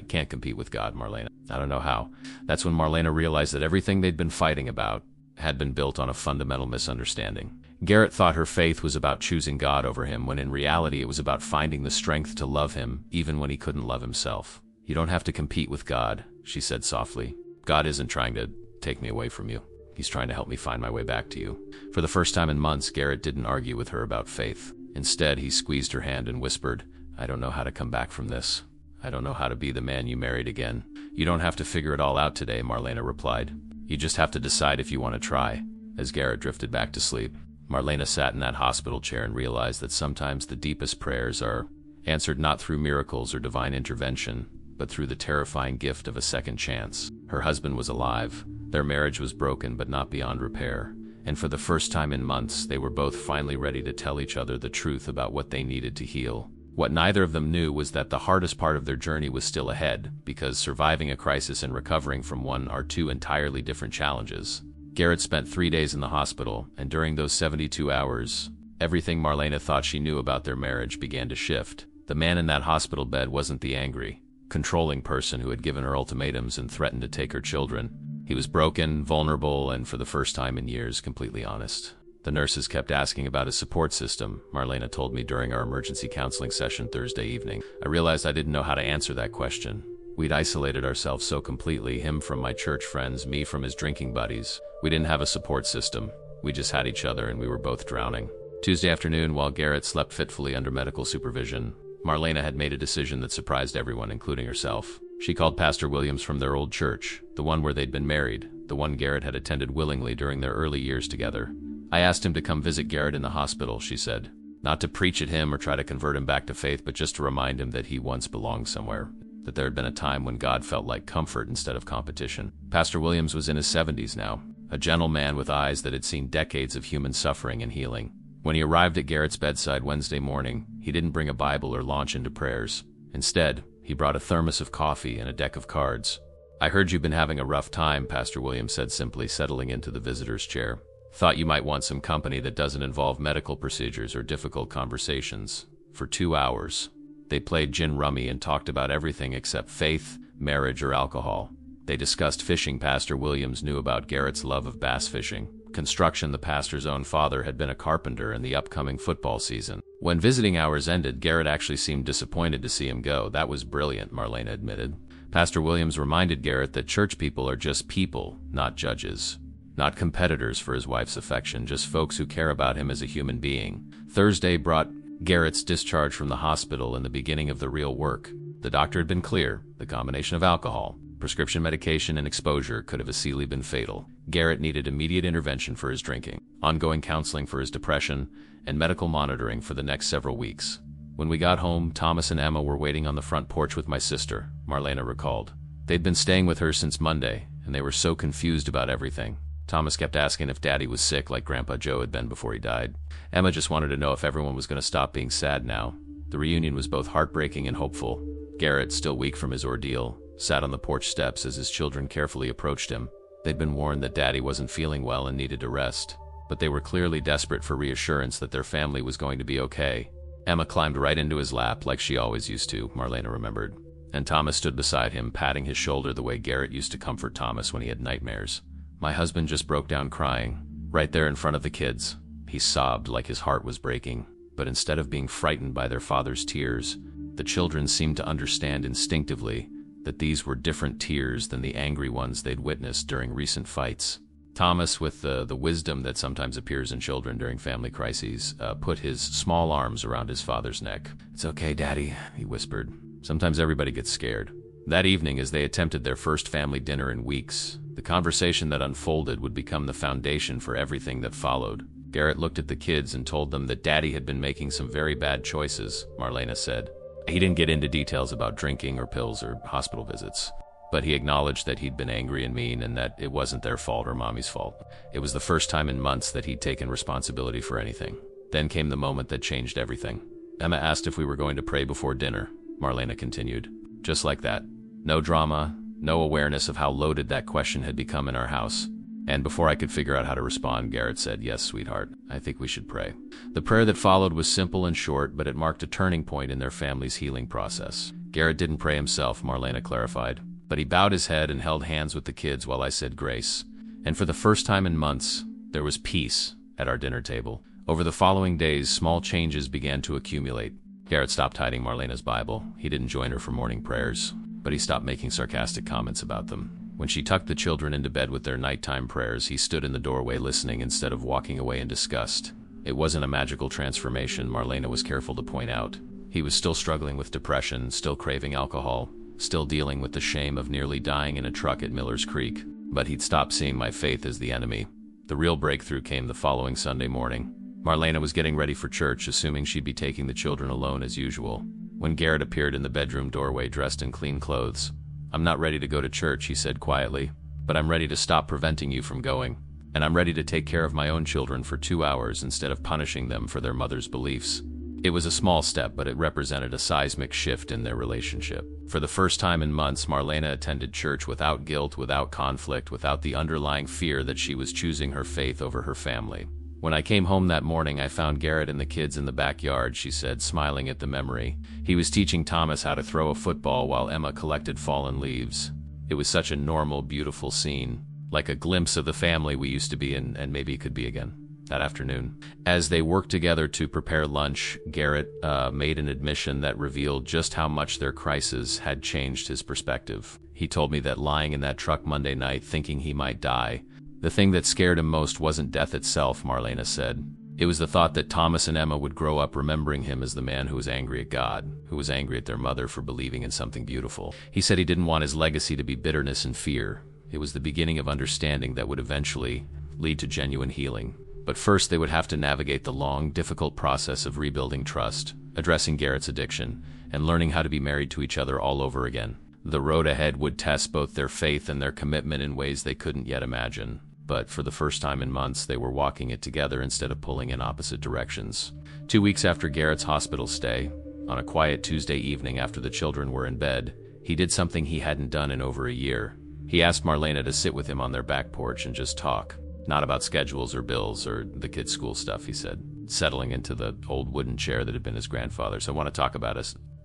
can't compete with God, Marlena. I don't know how. That's when Marlena realized that everything they'd been fighting about had been built on a fundamental misunderstanding. Garrett thought her faith was about choosing God over him, when in reality it was about finding the strength to love him, even when he couldn't love himself. You don't have to compete with God, she said softly. God isn't trying to take me away from you. He's trying to help me find my way back to you. For the first time in months, Garrett didn't argue with her about faith. Instead, he squeezed her hand and whispered, I don't know how to come back from this. I don't know how to be the man you married again. You don't have to figure it all out today, Marlena replied. You just have to decide if you want to try. As Garrett drifted back to sleep, Marlena sat in that hospital chair and realized that sometimes the deepest prayers are answered not through miracles or divine intervention, but through the terrifying gift of a second chance. Her husband was alive. Their marriage was broken but not beyond repair. And for the first time in months, they were both finally ready to tell each other the truth about what they needed to heal. What neither of them knew was that the hardest part of their journey was still ahead, because surviving a crisis and recovering from one are two entirely different challenges. Garrett spent 3 days in the hospital, and during those 72 hours, everything Marlena thought she knew about their marriage began to shift. The man in that hospital bed wasn't the angry, controlling person who had given her ultimatums and threatened to take her children. He was broken, vulnerable, and for the first time in years, completely honest. The nurses kept asking about his support system, Marlena told me during our emergency counseling session Thursday evening. I realized I didn't know how to answer that question. We'd isolated ourselves so completely, him from my church friends, me from his drinking buddies. We didn't have a support system. We just had each other, and we were both drowning. Tuesday afternoon, while Garrett slept fitfully under medical supervision, Marlena had made a decision that surprised everyone, including herself. She called Pastor Williams from their old church, the one where they'd been married, the one Garrett had attended willingly during their early years together. I asked him to come visit Garrett in the hospital, she said. Not to preach at him or try to convert him back to faith, but just to remind him that he once belonged somewhere. that there had been a time when God felt like comfort instead of competition. Pastor Williams was in his 70s now, a gentle man with eyes that had seen decades of human suffering and healing. When he arrived at Garrett's bedside Wednesday morning, he didn't bring a Bible or launch into prayers. Instead, he brought a thermos of coffee and a deck of cards. "I heard you've been having a rough time," Pastor Williams said simply, settling into the visitor's chair. "Thought you might want some company that doesn't involve medical procedures or difficult conversations." For 2 hours, they played gin rummy and talked about everything except faith, marriage, or alcohol. They discussed fishing. Pastor Williams knew about Garrett's love of bass fishing, construction. The pastor's own father had been a carpenter, in the upcoming football season. When visiting hours ended, Garrett actually seemed disappointed to see him go. "That was brilliant," Marlena admitted. Pastor Williams reminded Garrett that church people are just people, not judges. Not competitors for his wife's affection, just folks who care about him as a human being. Thursday brought Garrett's discharge from the hospital and the beginning of the real work. The doctor had been clear. The combination of alcohol, prescription medication, and exposure could have easily been fatal. Garrett needed immediate intervention for his drinking, ongoing counseling for his depression, and medical monitoring for the next several weeks. "When we got home, Thomas and Emma were waiting on the front porch with my sister," Marlena recalled. "They'd been staying with her since Monday, and they were so confused about everything. Thomas kept asking if Daddy was sick like Grandpa Joe had been before he died. Emma just wanted to know if everyone was going to stop being sad now." The reunion was both heartbreaking and hopeful. Garrett, still weak from his ordeal, sat on the porch steps as his children carefully approached him. They'd been warned that Daddy wasn't feeling well and needed to rest, but they were clearly desperate for reassurance that their family was going to be okay. Emma climbed right into his lap like she always used to, Marlena remembered, and Thomas stood beside him, patting his shoulder the way Garrett used to comfort Thomas when he had nightmares. "My husband just broke down crying, right there in front of the kids." He sobbed like his heart was breaking, but instead of being frightened by their father's tears, the children seemed to understand instinctively that these were different tears than the angry ones they'd witnessed during recent fights. Thomas, with the wisdom that sometimes appears in children during family crises, put his small arms around his father's neck. "It's okay, Daddy," he whispered. "Sometimes everybody gets scared." That evening, as they attempted their first family dinner in weeks, the conversation that unfolded would become the foundation for everything that followed. Garrett looked at the kids and told them that Daddy had been making some very bad choices, Marlena said. He didn't get into details about drinking or pills or hospital visits, but he acknowledged that he'd been angry and mean and that it wasn't their fault or Mommy's fault. It was the first time in months that he'd taken responsibility for anything. Then came the moment that changed everything. "Emma asked if we were going to pray before dinner," Marlena continued. "Just like that. No drama, no awareness of how loaded that question had become in our house. And before I could figure out how to respond, Garrett said, 'Yes, sweetheart, I think we should pray.'" The prayer that followed was simple and short, but it marked a turning point in their family's healing process. Garrett didn't pray himself, Marlena clarified, but he bowed his head and held hands with the kids while I said grace. And for the first time in months, there was peace at our dinner table. Over the following days, small changes began to accumulate. Garrett stopped hiding Marlena's Bible. He didn't join her for morning prayers, but he stopped making sarcastic comments about them. When she tucked the children into bed with their nighttime prayers, he stood in the doorway listening instead of walking away in disgust. It wasn't a magical transformation, Marlena was careful to point out. He was still struggling with depression, still craving alcohol, still dealing with the shame of nearly dying in a truck at Miller's Creek. But he'd stopped seeing my faith as the enemy. The real breakthrough came the following Sunday morning. Marlena was getting ready for church, assuming she'd be taking the children alone as usual, when Garrett appeared in the bedroom doorway dressed in clean clothes. "I'm not ready to go to church," he said quietly, "but I'm ready to stop preventing you from going. And I'm ready to take care of my own children for 2 hours instead of punishing them for their mother's beliefs." It was a small step, but it represented a seismic shift in their relationship. For the first time in months, Marlena attended church without guilt, without conflict, without the underlying fear that she was choosing her faith over her family. "When I came home that morning, I found Garrett and the kids in the backyard," she said, smiling at the memory. "He was teaching Thomas how to throw a football while Emma collected fallen leaves. It was such a normal, beautiful scene, like a glimpse of the family we used to be in and maybe could be again." That afternoon, as they worked together to prepare lunch, Garrett made an admission that revealed just how much their crisis had changed his perspective. He told me that lying in that truck Monday night thinking he might die, the thing that scared him most wasn't death itself, Marlena said. It was the thought that Thomas and Emma would grow up remembering him as the man who was angry at God, who was angry at their mother for believing in something beautiful. He said he didn't want his legacy to be bitterness and fear. It was the beginning of understanding that would eventually lead to genuine healing. But first they would have to navigate the long, difficult process of rebuilding trust. addressing Garrett's addiction, and learning how to be married to each other all over again. The road ahead would test both their faith and their commitment in ways they couldn't yet imagine. But for the first time in months, they were walking it together instead of pulling in opposite directions. 2 weeks after Garrett's hospital stay, on a quiet Tuesday evening after the children were in bed, he did something he hadn't done in over a year. He asked Marlena to sit with him on their back porch and just talk. Not about schedules or bills or the kids' school stuff, he said, settling into the old wooden chair that had been his grandfather's. I want to talk about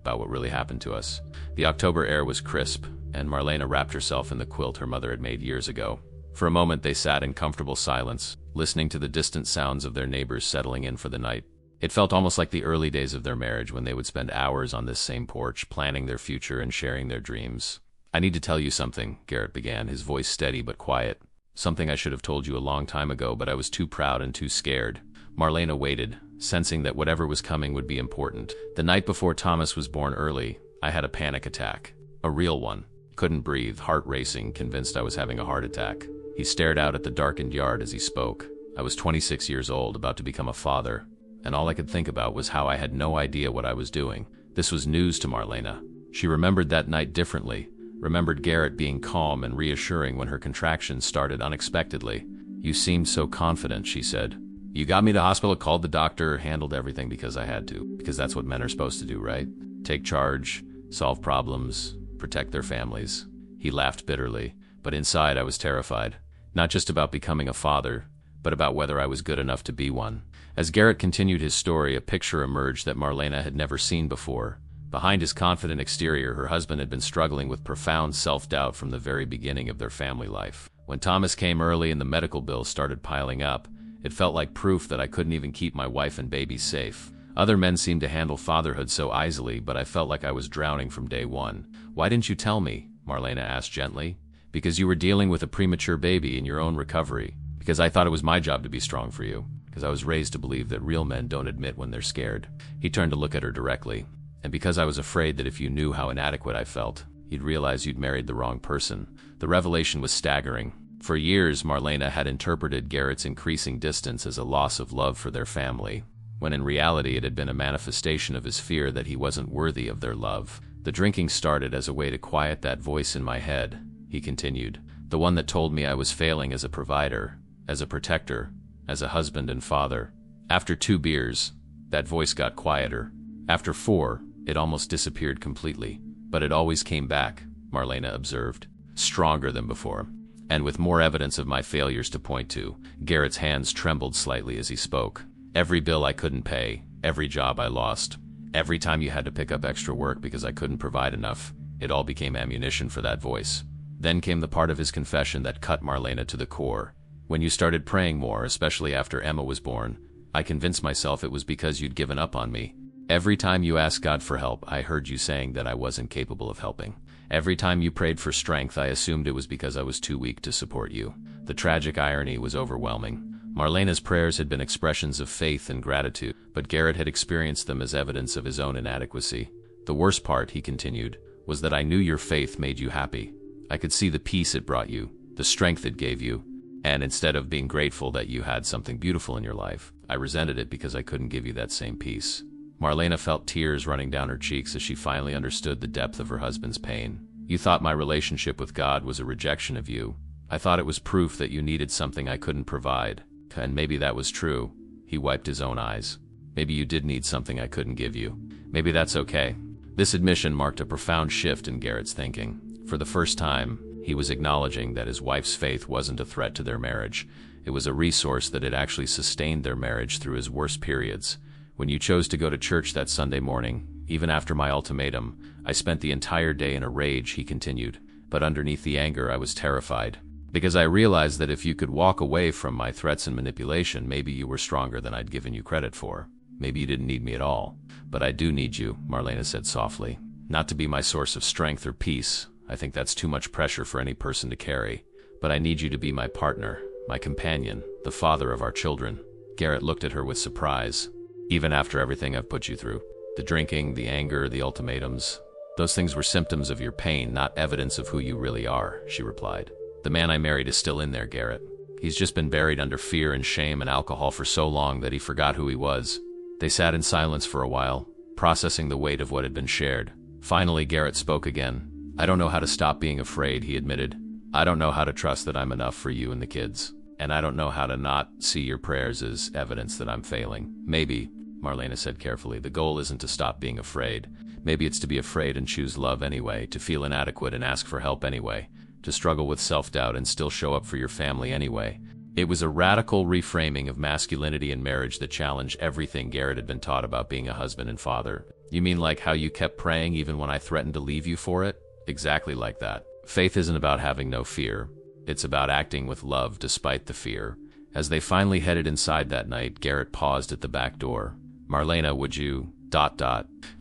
what really happened to us. The October air was crisp, and Marlena wrapped herself in the quilt her mother had made years ago. For a moment they sat in comfortable silence, listening to the distant sounds of their neighbors settling in for the night. It felt almost like the early days of their marriage, when they would spend hours on this same porch, planning their future and sharing their dreams. "I need to tell you something," Garrett began, his voice steady but quiet. "Something I should have told you a long time ago, but I was too proud and too scared." Marlena waited, sensing that whatever was coming would be important. "The night before Thomas was born early, I had a panic attack. A real one. Couldn't breathe, heart racing, convinced I was having a heart attack." He stared out at the darkened yard as he spoke. "I was 26 years old, about to become a father, and all I could think about was how I had no idea what I was doing." This was news to Marlena. She remembered that night differently, remembered Garrett being calm and reassuring when her contractions started unexpectedly. "You seemed so confident," she said. "You got me to hospital, called the doctor, handled everything because I had to. Because that's what men are supposed to do, right? Take charge, solve problems, protect their families." He laughed bitterly, but inside I was terrified. Not just about becoming a father, but about whether I was good enough to be one. As Garrett continued his story, a picture emerged that Marlena had never seen before. Behind his confident exterior, her husband had been struggling with profound self-doubt from the very beginning of their family life. When Thomas came early and the medical bills started piling up, it felt like proof that I couldn't even keep my wife and baby safe. Other men seemed to handle fatherhood so easily, but I felt like I was drowning from day one. "Why didn't you tell me?" Marlena asked gently. "Because you were dealing with a premature baby in your own recovery. Because I thought it was my job to be strong for you. Because I was raised to believe that real men don't admit when they're scared." He turned to look at her directly. "And because I was afraid that if you knew how inadequate I felt, you'd realize you'd married the wrong person." The revelation was staggering. For years, Marlena had interpreted Garrett's increasing distance as a loss of love for their family, when in reality it had been a manifestation of his fear that he wasn't worthy of their love. "The drinking started as a way to quiet that voice in my head," he continued. "The one that told me I was failing as a provider, as a protector, as a husband and father. After 2 beers, that voice got quieter. After 4, it almost disappeared completely. But it always came back," Marlena observed, "stronger than before. And with more evidence of my failures to point to." Garrett's hands trembled slightly as he spoke. "Every bill I couldn't pay, every job I lost, every time you had to pick up extra work because I couldn't provide enough, it all became ammunition for that voice." Then came the part of his confession that cut Marlena to the core. "When you started praying more, especially after Emma was born, I convinced myself it was because you'd given up on me. Every time you asked God for help, I heard you saying that I wasn't capable of helping. Every time you prayed for strength, I assumed it was because I was too weak to support you." The tragic irony was overwhelming. Marlena's prayers had been expressions of faith and gratitude, but Garrett had experienced them as evidence of his own inadequacy. "The worst part," he continued, "was that I knew your faith made you happy. I could see the peace it brought you, the strength it gave you, and instead of being grateful that you had something beautiful in your life, I resented it because I couldn't give you that same peace." Marlena felt tears running down her cheeks as she finally understood the depth of her husband's pain. "You thought my relationship with God was a rejection of you. I thought it was proof that you needed something I couldn't provide. And maybe that was true." He wiped his own eyes. "Maybe you did need something I couldn't give you. Maybe that's okay." This admission marked a profound shift in Garrett's thinking. For the first time, he was acknowledging that his wife's faith wasn't a threat to their marriage. It was a resource that had actually sustained their marriage through his worst periods. "When you chose to go to church that Sunday morning, even after my ultimatum, I spent the entire day in a rage," he continued. "But underneath the anger, I was terrified. Because I realized that if you could walk away from my threats and manipulation, maybe you were stronger than I'd given you credit for. Maybe you didn't need me at all. But I do need you," Marlena said softly. "Not to be my source of strength or peace. I think that's too much pressure for any person to carry. But I need you to be my partner, my companion, the father of our children." Garrett looked at her with surprise. "Even after everything I've put you through? The drinking, the anger, the ultimatums. Those things were symptoms of your pain, not evidence of who you really are," she replied. "The man I married is still in there, Garrett. He's just been buried under fear and shame and alcohol for so long that he forgot who he was." They sat in silence for a while, processing the weight of what had been shared. Finally, Garrett spoke again. "I don't know how to stop being afraid," he admitted. "I don't know how to trust that I'm enough for you and the kids. And I don't know how to not see your prayers as evidence that I'm failing." "Maybe," Marlena said carefully, "the goal isn't to stop being afraid. Maybe it's to be afraid and choose love anyway, to feel inadequate and ask for help anyway, to struggle with self-doubt and still show up for your family anyway." It was a radical reframing of masculinity and marriage that challenged everything Garrett had been taught about being a husband and father. "You mean like how you kept praying even when I threatened to leave you for it?" "Exactly like that. Faith isn't about having no fear. It's about acting with love despite the fear." As they finally headed inside that night, Garrett paused at the back door. "Marlena, would you...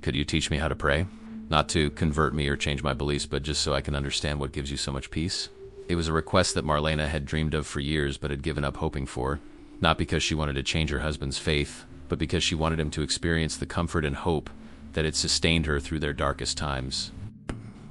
could you teach me how to pray? Not to convert me or change my beliefs, but just so I can understand what gives you so much peace." It was a request that Marlena had dreamed of for years but had given up hoping for, not because she wanted to change her husband's faith, but because she wanted him to experience the comfort and hope that had sustained her through their darkest times.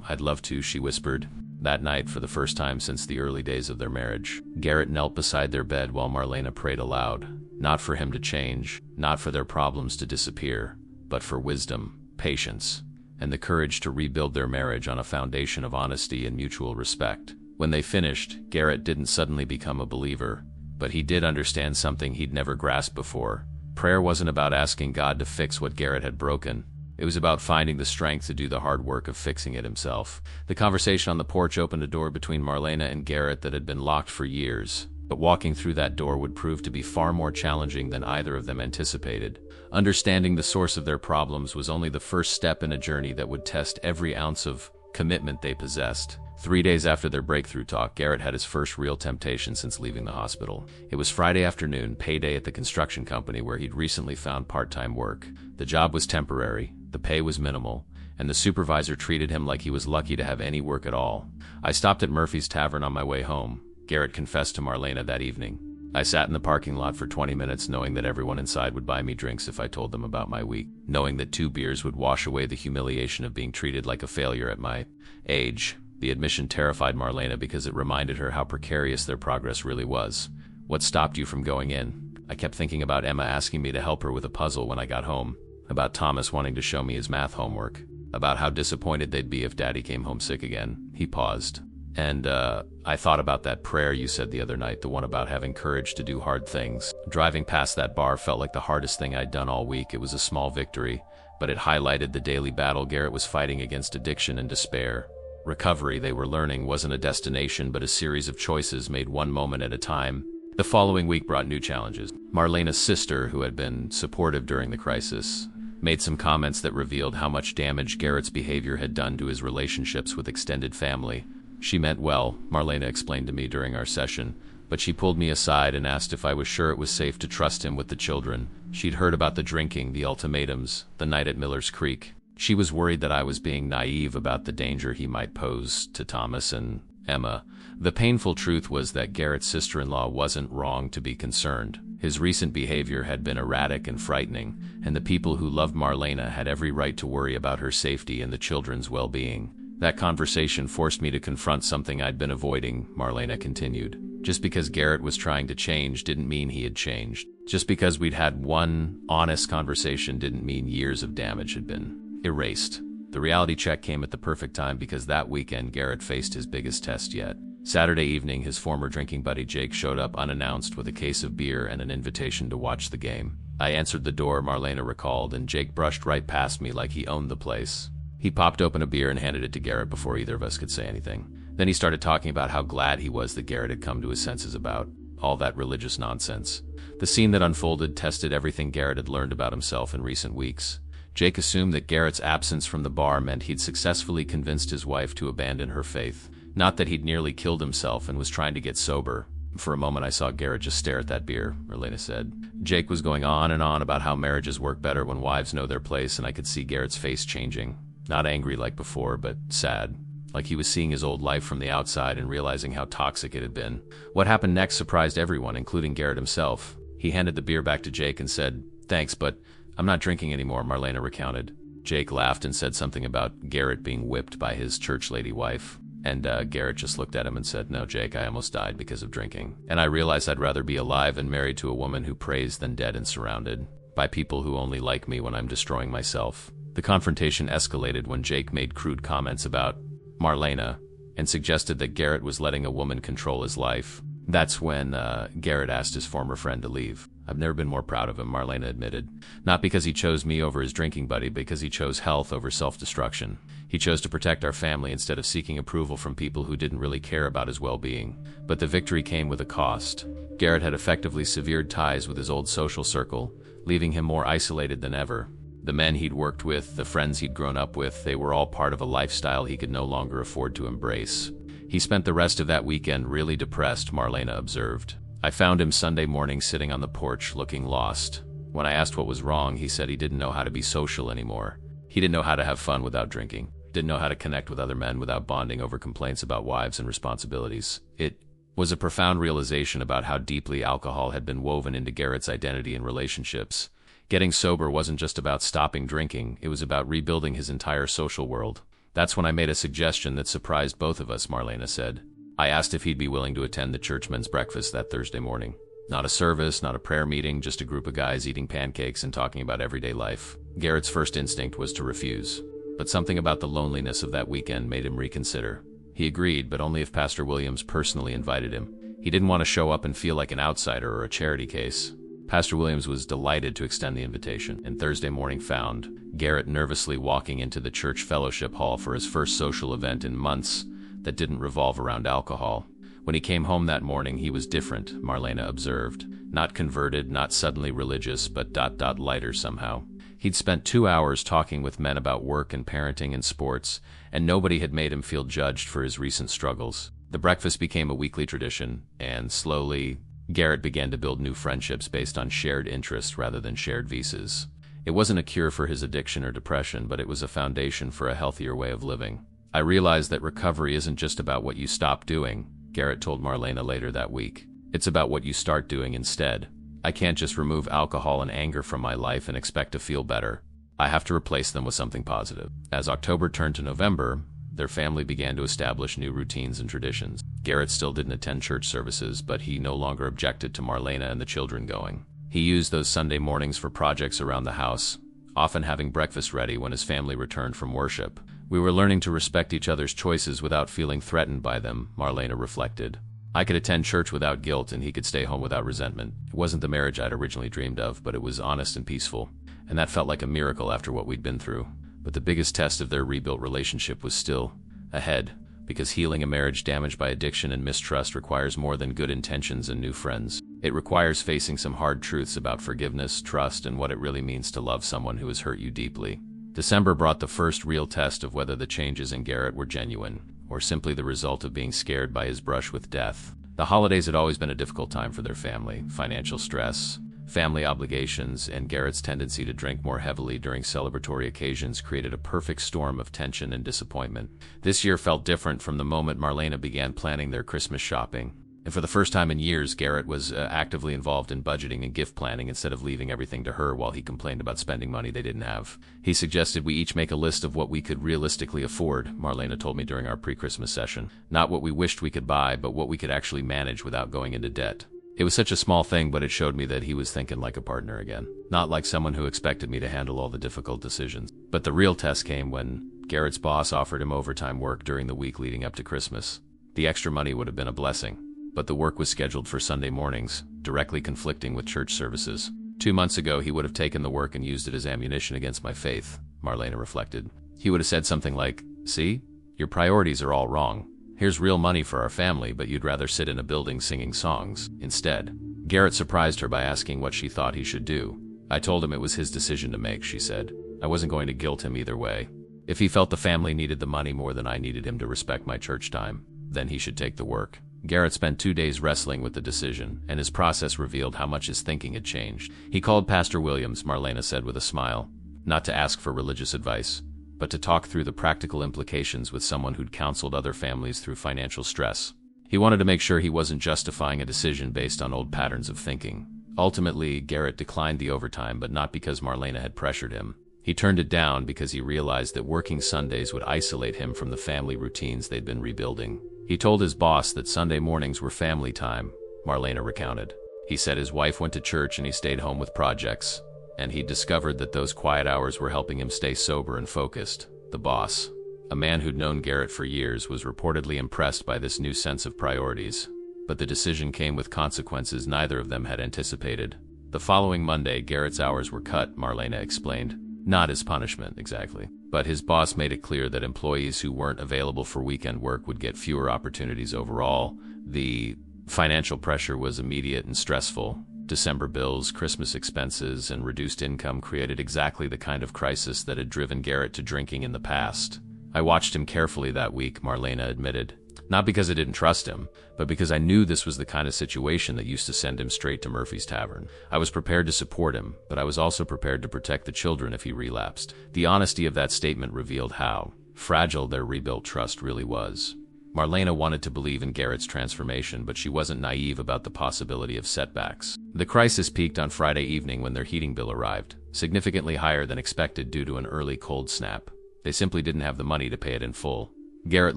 "I'd love to," she whispered. That night, for the first time since the early days of their marriage, Garrett knelt beside their bed while Marlena prayed aloud, not for him to change, not for their problems to disappear, but for wisdom, patience, and the courage to rebuild their marriage on a foundation of honesty and mutual respect. When they finished, Garrett didn't suddenly become a believer, but he did understand something he'd never grasped before. Prayer wasn't about asking God to fix what Garrett had broken. It was about finding the strength to do the hard work of fixing it himself. The conversation on the porch opened a door between Marlena and Garrett that had been locked for years, but walking through that door would prove to be far more challenging than either of them anticipated. Understanding the source of their problems was only the first step in a journey that would test every ounce of commitment they possessed. 3 days after their breakthrough talk, Garrett had his first real temptation since leaving the hospital. It was Friday afternoon, payday at the construction company where he'd recently found part-time work. The job was temporary, the pay was minimal, and the supervisor treated him like he was lucky to have any work at all. "I stopped at Murphy's Tavern on my way home," Garrett confessed to Marlena that evening. "I sat in the parking lot for 20 minutes knowing that everyone inside would buy me drinks if I told them about my week, knowing that 2 beers would wash away the humiliation of being treated like a failure at my age." The admission terrified Marlena because it reminded her how precarious their progress really was. "What stopped you from going in?" "I kept thinking about Emma asking me to help her with a puzzle when I got home, about Thomas wanting to show me his math homework, about how disappointed they'd be if Daddy came home sick again." He paused. "And, I thought about that prayer you said the other night, the one about having courage to do hard things. Driving past that bar felt like the hardest thing I'd done all week. It was a small victory, but it highlighted the daily battle Garrett was fighting against addiction and despair. Recovery, they were learning, wasn't a destination but a series of choices made one moment at a time." The following week brought new challenges. Marlena's sister, who had been supportive during the crisis, made some comments that revealed how much damage Garrett's behavior had done to his relationships with extended family. "She meant well," Marlena explained to me during our session, "but she pulled me aside and asked if I was sure it was safe to trust him with the children. She'd heard about the drinking, the ultimatums, the night at Miller's Creek. She was worried that I was being naive about the danger he might pose to Thomas and Emma." The painful truth was that Garrett's sister-in-law wasn't wrong to be concerned. His recent behavior had been erratic and frightening, and the people who loved Marlena had every right to worry about her safety and the children's well-being. "That conversation forced me to confront something I'd been avoiding," Marlena continued. "Just because Garrett was trying to change didn't mean he had changed. Just because we'd had one honest conversation didn't mean years of damage had been erased." The reality check came at the perfect time because that weekend Garrett faced his biggest test yet. Saturday evening, his former drinking buddy Jake showed up unannounced with a case of beer and an invitation to watch the game. I answered the door, Marlena recalled, and Jake brushed right past me like he owned the place. He popped open a beer and handed it to Garrett before either of us could say anything. Then he started talking about how glad he was that Garrett had come to his senses about all that religious nonsense. The scene that unfolded tested everything Garrett had learned about himself in recent weeks. Jake assumed that Garrett's absence from the bar meant he'd successfully convinced his wife to abandon her faith. Not that he'd nearly killed himself and was trying to get sober. "For a moment I saw Garrett just stare at that beer," Marlena said. Jake was going on and on about how marriages work better when wives know their place, and I could see Garrett's face changing. Not angry like before, but sad. Like he was seeing his old life from the outside and realizing how toxic it had been. What happened next surprised everyone, including Garrett himself. He handed the beer back to Jake and said, "Thanks, but I'm not drinking anymore," Marlena recounted. Jake laughed and said something about Garrett being whipped by his church lady wife. And Garrett just looked at him and said, "No, Jake, I almost died because of drinking. And I realized I'd rather be alive and married to a woman who prays than dead and surrounded by people who only like me when I'm destroying myself." The confrontation escalated when Jake made crude comments about Marlena and suggested that Garrett was letting a woman control his life. That's when Garrett asked his former friend to leave. I've never been more proud of him, Marlena admitted. Not because he chose me over his drinking buddy, but because he chose health over self-destruction. He chose to protect our family instead of seeking approval from people who didn't really care about his well-being. But the victory came with a cost. Garrett had effectively severed ties with his old social circle, leaving him more isolated than ever. The men he'd worked with, the friends he'd grown up with, they were all part of a lifestyle he could no longer afford to embrace. He spent the rest of that weekend really depressed, Marlena observed. I found him Sunday morning sitting on the porch looking lost. When I asked what was wrong, he said he didn't know how to be social anymore. He didn't know how to have fun without drinking. Didn't know how to connect with other men without bonding over complaints about wives and responsibilities. It was a profound realization about how deeply alcohol had been woven into Garrett's identity and relationships. Getting sober wasn't just about stopping drinking, it was about rebuilding his entire social world. That's when I made a suggestion that surprised both of us, Marlena said. I asked if he'd be willing to attend the church men's breakfast that Thursday morning. Not a service, not a prayer meeting, just a group of guys eating pancakes and talking about everyday life. Garrett's first instinct was to refuse. But something about the loneliness of that weekend made him reconsider. He agreed, but only if Pastor Williams personally invited him. He didn't want to show up and feel like an outsider or a charity case. Pastor Williams was delighted to extend the invitation, and Thursday morning found Garrett nervously walking into the church fellowship hall for his first social event in months that didn't revolve around alcohol. When he came home that morning, he was different, Marlena observed. Not converted, not suddenly religious, but lighter somehow. He'd spent 2 hours talking with men about work and parenting and sports, and nobody had made him feel judged for his recent struggles. The breakfast became a weekly tradition, and slowly, Garrett began to build new friendships based on shared interests rather than shared vices. It wasn't a cure for his addiction or depression, but it was a foundation for a healthier way of living. I realized that recovery isn't just about what you stop doing, Garrett told Marlena later that week. It's about what you start doing instead. I can't just remove alcohol and anger from my life and expect to feel better. I have to replace them with something positive. As October turned to November, their family began to establish new routines and traditions. Garrett still didn't attend church services, but he no longer objected to Marlena and the children going. He used those Sunday mornings for projects around the house, often having breakfast ready when his family returned from worship. We were learning to respect each other's choices without feeling threatened by them, Marlena reflected. I could attend church without guilt and he could stay home without resentment. It wasn't the marriage I'd originally dreamed of, but it was honest and peaceful, and that felt like a miracle after what we'd been through. But the biggest test of their rebuilt relationship was still ahead, because healing a marriage damaged by addiction and mistrust requires more than good intentions and new friends. It requires facing some hard truths about forgiveness, trust, and what it really means to love someone who has hurt you deeply. December brought the first real test of whether the changes in Garrett were genuine, or simply the result of being scared by his brush with death. The holidays had always been a difficult time for their family. Financial stress, family obligations, and Garrett's tendency to drink more heavily during celebratory occasions created a perfect storm of tension and disappointment. This year felt different from the moment Marlena began planning their Christmas shopping. And for the first time in years, Garrett was actively involved in budgeting and gift planning instead of leaving everything to her while he complained about spending money they didn't have. He suggested we each make a list of what we could realistically afford, Marlena told me during our pre-Christmas session. Not what we wished we could buy, but what we could actually manage without going into debt. It was such a small thing, but it showed me that he was thinking like a partner again. Not like someone who expected me to handle all the difficult decisions. But the real test came when Garrett's boss offered him overtime work during the week leading up to Christmas. The extra money would have been a blessing, but the work was scheduled for Sunday mornings, directly conflicting with church services. 2 months ago, he would have taken the work and used it as ammunition against my faith, Marlena reflected. He would have said something like, "See, your priorities are all wrong. Here's real money for our family, but you'd rather sit in a building singing songs instead." Garrett surprised her by asking what she thought he should do. I told him it was his decision to make, she said. I wasn't going to guilt him either way. If he felt the family needed the money more than I needed him to respect my church time, then he should take the work. Garrett spent 2 days wrestling with the decision, and his process revealed how much his thinking had changed. He called Pastor Williams, Marlena said with a smile, not to ask for religious advice, but to talk through the practical implications with someone who'd counseled other families through financial stress. He wanted to make sure he wasn't justifying a decision based on old patterns of thinking. Ultimately, Garrett declined the overtime, but not because Marlena had pressured him. He turned it down because he realized that working Sundays would isolate him from the family routines they'd been rebuilding. He told his boss that Sunday mornings were family time, Marlena recounted. He said his wife went to church and he stayed home with projects, and he discovered that those quiet hours were helping him stay sober and focused. The boss, a man who'd known Garrett for years, was reportedly impressed by this new sense of priorities. But the decision came with consequences neither of them had anticipated. The following Monday, Garrett's hours were cut, Marlena explained. Not as punishment, exactly. But his boss made it clear that employees who weren't available for weekend work would get fewer opportunities overall. The financial pressure was immediate and stressful. December bills, Christmas expenses, and reduced income created exactly the kind of crisis that had driven Garrett to drinking in the past. I watched him carefully that week, Marlena admitted. Not because I didn't trust him, but because I knew this was the kind of situation that used to send him straight to Murphy's Tavern. I was prepared to support him, but I was also prepared to protect the children if he relapsed. The honesty of that statement revealed how fragile their rebuilt trust really was. Marlena wanted to believe in Garrett's transformation, but she wasn't naive about the possibility of setbacks. The crisis peaked on Friday evening when their heating bill arrived, significantly higher than expected due to an early cold snap. They simply didn't have the money to pay it in full. Garrett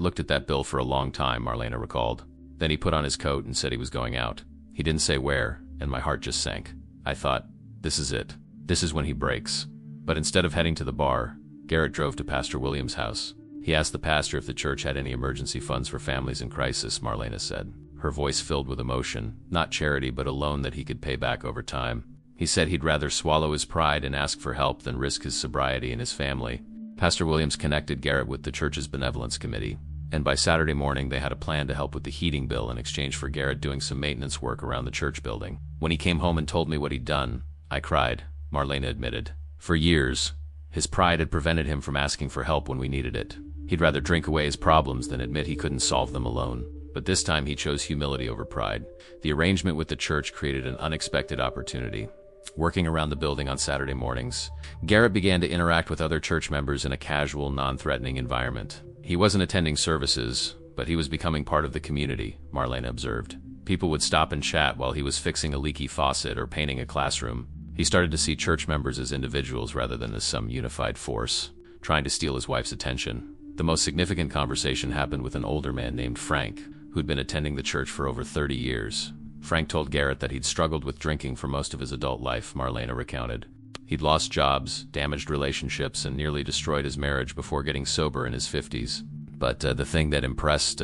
looked at that bill for a long time, Marlena recalled. Then he put on his coat and said he was going out. He didn't say where, and my heart just sank. I thought, this is it. This is when he breaks. But instead of heading to the bar, Garrett drove to Pastor Williams' house. He asked the pastor if the church had any emergency funds for families in crisis, Marlena said, her voice filled with emotion. Not charity, but a loan that he could pay back over time. He said he'd rather swallow his pride and ask for help than risk his sobriety and his family. Pastor Williams connected Garrett with the church's benevolence committee, and by Saturday morning they had a plan to help with the heating bill in exchange for Garrett doing some maintenance work around the church building. When he came home and told me what he'd done, I cried, Marlena admitted. For years, his pride had prevented him from asking for help when we needed it. He'd rather drink away his problems than admit he couldn't solve them alone. But this time he chose humility over pride. The arrangement with the church created an unexpected opportunity. Working around the building on Saturday mornings, Garrett began to interact with other church members in a casual, non-threatening environment. He wasn't attending services, but he was becoming part of the community, Marlena observed. People would stop and chat while he was fixing a leaky faucet or painting a classroom. He started to see church members as individuals rather than as some unified force, trying to steal his wife's attention. The most significant conversation happened with an older man named Frank, who'd been attending the church for over 30 years. Frank told Garrett that he'd struggled with drinking for most of his adult life, Marlena recounted. He'd lost jobs, damaged relationships, and nearly destroyed his marriage before getting sober in his 50s. But the thing that impressed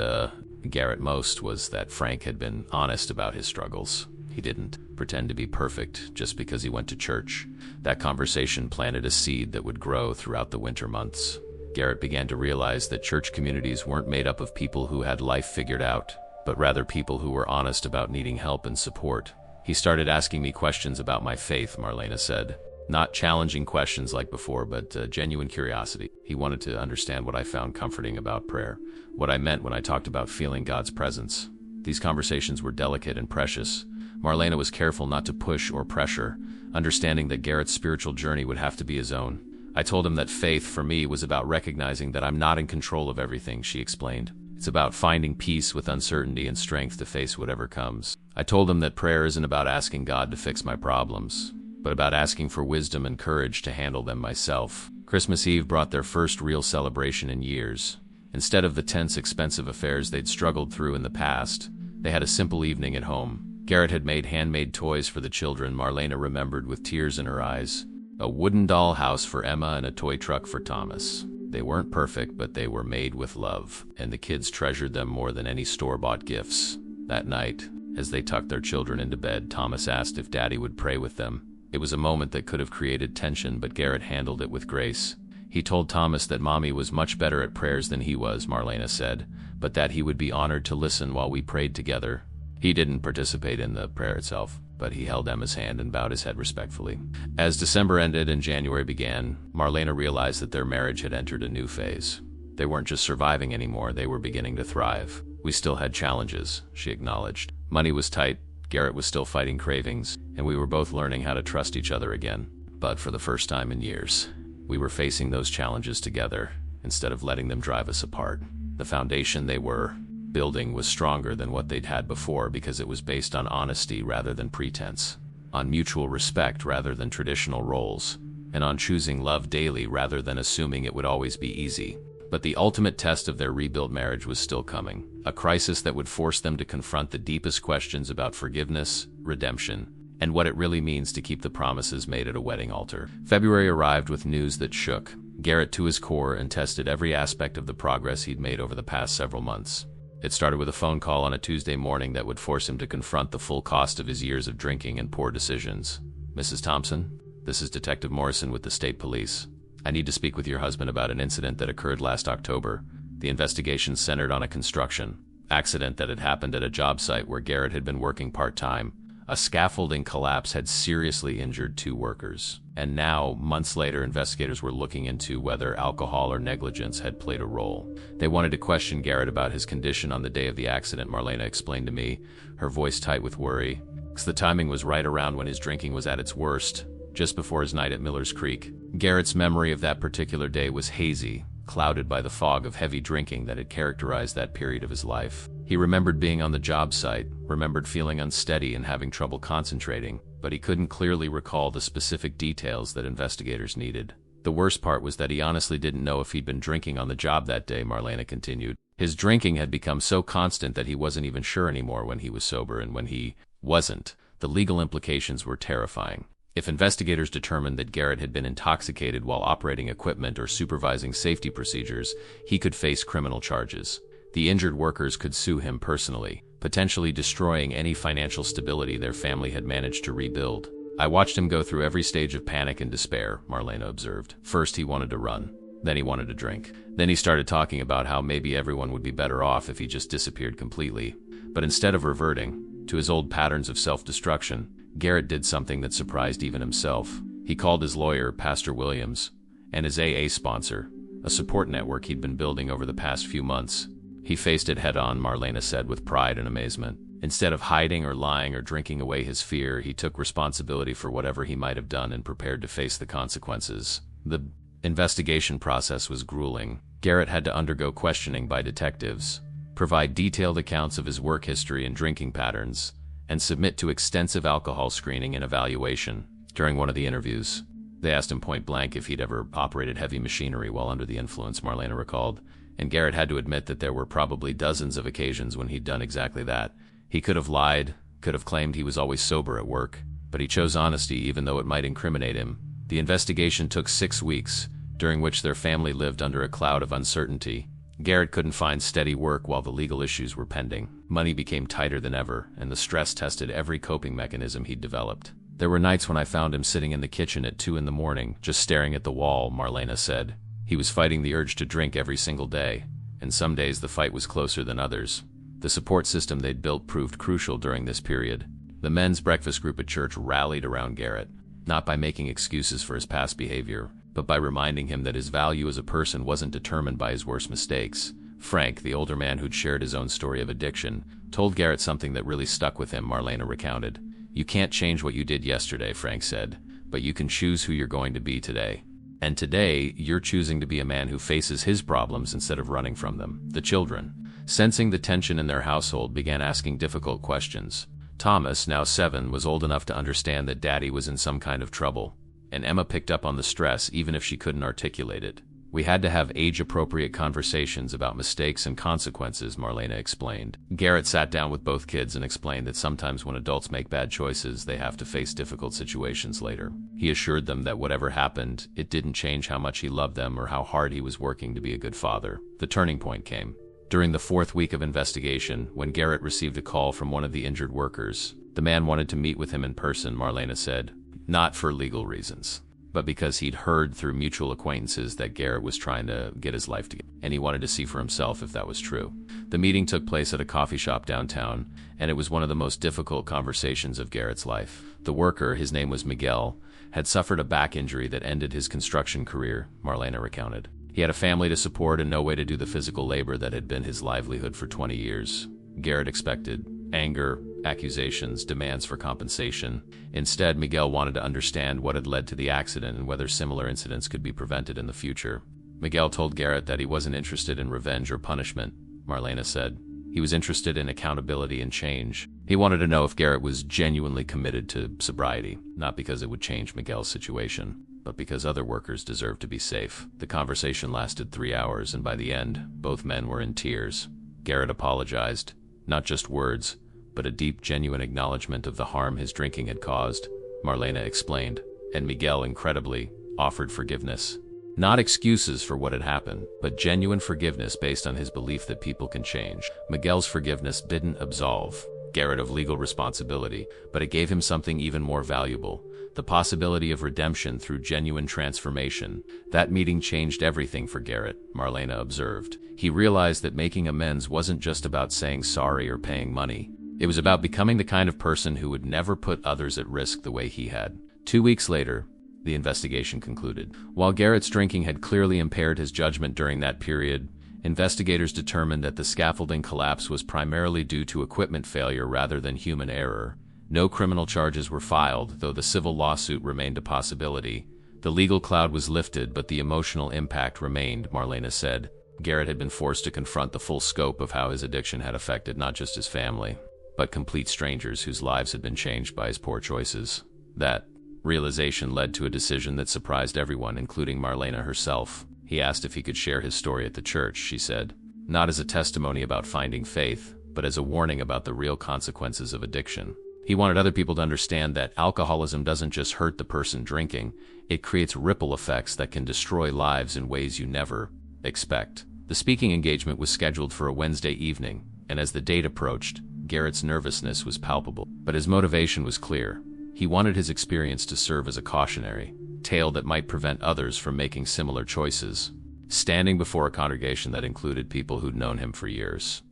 Garrett most was that Frank had been honest about his struggles. He didn't pretend to be perfect just because he went to church. That conversation planted a seed that would grow throughout the winter months. Garrett began to realize that church communities weren't made up of people who had life figured out, but rather people who were honest about needing help and support. He started asking me questions about my faith, Marlena said. Not challenging questions like before, but genuine curiosity. He wanted to understand what I found comforting about prayer, what I meant when I talked about feeling God's presence. These conversations were delicate and precious. Marlena was careful not to push or pressure, understanding that Garrett's spiritual journey would have to be his own. I told him that faith, for me, was about recognizing that I'm not in control of everything, she explained. It's about finding peace with uncertainty and strength to face whatever comes. I told him that prayer isn't about asking God to fix my problems, but about asking for wisdom and courage to handle them myself. Christmas Eve brought their first real celebration in years. Instead of the tense, expensive affairs they'd struggled through in the past, they had a simple evening at home. Garrett had made handmade toys for the children, Marlena remembered with tears in her eyes. A wooden doll house for Emma and a toy truck for Thomas. They weren't perfect, but they were made with love, and the kids treasured them more than any store-bought gifts. That night, as they tucked their children into bed, Thomas asked if Daddy would pray with them. It was a moment that could have created tension, but Garrett handled it with grace. He told Thomas that Mommy was much better at prayers than he was, Marlena said, but that he would be honored to listen while we prayed together. He didn't participate in the prayer itself, but he held Emma's hand and bowed his head respectfully. As December ended and January began, Marlena realized that their marriage had entered a new phase. They weren't just surviving anymore, they were beginning to thrive. We still had challenges, she acknowledged. Money was tight, Garrett was still fighting cravings, and we were both learning how to trust each other again. But for the first time in years, we were facing those challenges together, instead of letting them drive us apart. The foundation they were building was stronger than what they'd had before because it was based on honesty rather than pretense, on mutual respect rather than traditional roles, and on choosing love daily rather than assuming it would always be easy. But the ultimate test of their rebuilt marriage was still coming, a crisis that would force them to confront the deepest questions about forgiveness, redemption, and what it really means to keep the promises made at a wedding altar. February arrived with news that shook Garrett to his core and tested every aspect of the progress he'd made over the past several months. It started with a phone call on a Tuesday morning that would force him to confront the full cost of his years of drinking and poor decisions. "Mrs. Thompson, this is Detective Morrison with the State Police. I need to speak with your husband about an incident that occurred last October. The investigation centered on a construction accident that had happened at a job site where Garrett had been working part-time. A scaffolding collapse had seriously injured 2 workers. And now, months later, investigators were looking into whether alcohol or negligence had played a role. They wanted to question Garrett about his condition on the day of the accident," Marlena explained to me, her voice tight with worry. "The timing was right around when his drinking was at its worst, just before his night at Miller's Creek." Garrett's memory of that particular day was hazy, clouded by the fog of heavy drinking that had characterized that period of his life. He remembered being on the job site, remembered feeling unsteady and having trouble concentrating, but he couldn't clearly recall the specific details that investigators needed. "The worst part was that he honestly didn't know if he'd been drinking on the job that day," Marlena continued. "His drinking had become so constant that he wasn't even sure anymore when he was sober and when he wasn't." The legal implications were terrifying. If investigators determined that Garrett had been intoxicated while operating equipment or supervising safety procedures, he could face criminal charges. The injured workers could sue him personally, potentially destroying any financial stability their family had managed to rebuild. "I watched him go through every stage of panic and despair," Marlena observed. "First he wanted to run. Then he wanted to drink. Then he started talking about how maybe everyone would be better off if he just disappeared completely. But instead of reverting to his old patterns of self-destruction, Garrett did something that surprised even himself. He called his lawyer, Pastor Williams, and his AA sponsor, a support network he'd been building over the past few months. He faced it head-on," Marlena said with pride and amazement. "Instead of hiding or lying or drinking away his fear, he took responsibility for whatever he might have done and prepared to face the consequences." The investigation process was grueling. Garrett had to undergo questioning by detectives, provide detailed accounts of his work history and drinking patterns, and submit to extensive alcohol screening and evaluation. During one of the interviews, they asked him point blank if he'd ever operated heavy machinery while under the influence, Marlena recalled, and Garrett had to admit that there were probably dozens of occasions when he'd done exactly that. He could have lied, could have claimed he was always sober at work, but he chose honesty even though it might incriminate him. The investigation took 6 weeks, during which their family lived under a cloud of uncertainty. Garrett couldn't find steady work while the legal issues were pending. Money became tighter than ever, and the stress tested every coping mechanism he'd developed. "There were nights when I found him sitting in the kitchen at 2 in the morning, just staring at the wall," Marlena said. "He was fighting the urge to drink every single day, and some days the fight was closer than others." The support system they'd built proved crucial during this period. The men's breakfast group at church rallied around Garrett, not by making excuses for his past behavior, but by reminding him that his value as a person wasn't determined by his worst mistakes. Frank, the older man who'd shared his own story of addiction, told Garrett something that really stuck with him, Marlena recounted. "You can't change what you did yesterday," Frank said, "but you can choose who you're going to be today. And today, you're choosing to be a man who faces his problems instead of running from them." The children, sensing the tension in their household, began asking difficult questions. Thomas, now 7, was old enough to understand that Daddy was in some kind of trouble, and Emma picked up on the stress even if she couldn't articulate it. "We had to have age-appropriate conversations about mistakes and consequences," Marlena explained. Garrett sat down with both kids and explained that sometimes when adults make bad choices, they have to face difficult situations later. He assured them that whatever happened, it didn't change how much he loved them or how hard he was working to be a good father. The turning point came during the 4th week of investigation, when Garrett received a call from one of the injured workers. The man wanted to meet with him in person, Marlena said, not for legal reasons, but because he'd heard through mutual acquaintances that Garrett was trying to get his life together, and he wanted to see for himself if that was true. The meeting took place at a coffee shop downtown, and it was one of the most difficult conversations of Garrett's life. The worker, his name was Miguel, had suffered a back injury that ended his construction career, Marlena recounted. He had a family to support and no way to do the physical labor that had been his livelihood for 20 years. Garrett expected anger, accusations, demands for compensation. Instead, Miguel wanted to understand what had led to the accident and whether similar incidents could be prevented in the future. Miguel told Garrett that he wasn't interested in revenge or punishment, Marlena said. He was interested in accountability and change. He wanted to know if Garrett was genuinely committed to sobriety, not because it would change Miguel's situation, but because other workers deserved to be safe. The conversation lasted 3 hours, and by the end, both men were in tears. Garrett apologized, not just words, but a deep, genuine acknowledgement of the harm his drinking had caused, Marlena explained, and Miguel, incredibly, offered forgiveness. Not excuses for what had happened, but genuine forgiveness based on his belief that people can change. Miguel's forgiveness didn't absolve Garrett of legal responsibility, but it gave him something even more valuable: the possibility of redemption through genuine transformation. That meeting changed everything for Garrett, Marlena observed. He realized that making amends wasn't just about saying sorry or paying money. It was about becoming the kind of person who would never put others at risk the way he had. 2 weeks later, the investigation concluded. While Garrett's drinking had clearly impaired his judgment during that period, investigators determined that the scaffolding collapse was primarily due to equipment failure rather than human error. No criminal charges were filed, though the civil lawsuit remained a possibility. The legal cloud was lifted, but the emotional impact remained, Marlena said. Garrett had been forced to confront the full scope of how his addiction had affected not just his family, but complete strangers whose lives had been changed by his poor choices. That realization led to a decision that surprised everyone, including Marlena herself. He asked if he could share his story at the church, she said, not as a testimony about finding faith, but as a warning about the real consequences of addiction. He wanted other people to understand that alcoholism doesn't just hurt the person drinking, it creates ripple effects that can destroy lives in ways you never expect. The speaking engagement was scheduled for a Wednesday evening, and as the date approached, Garrett's nervousness was palpable. But his motivation was clear. He wanted his experience to serve as a cautionary tale that might prevent others from making similar choices. Standing before a congregation that included people who'd known him for years,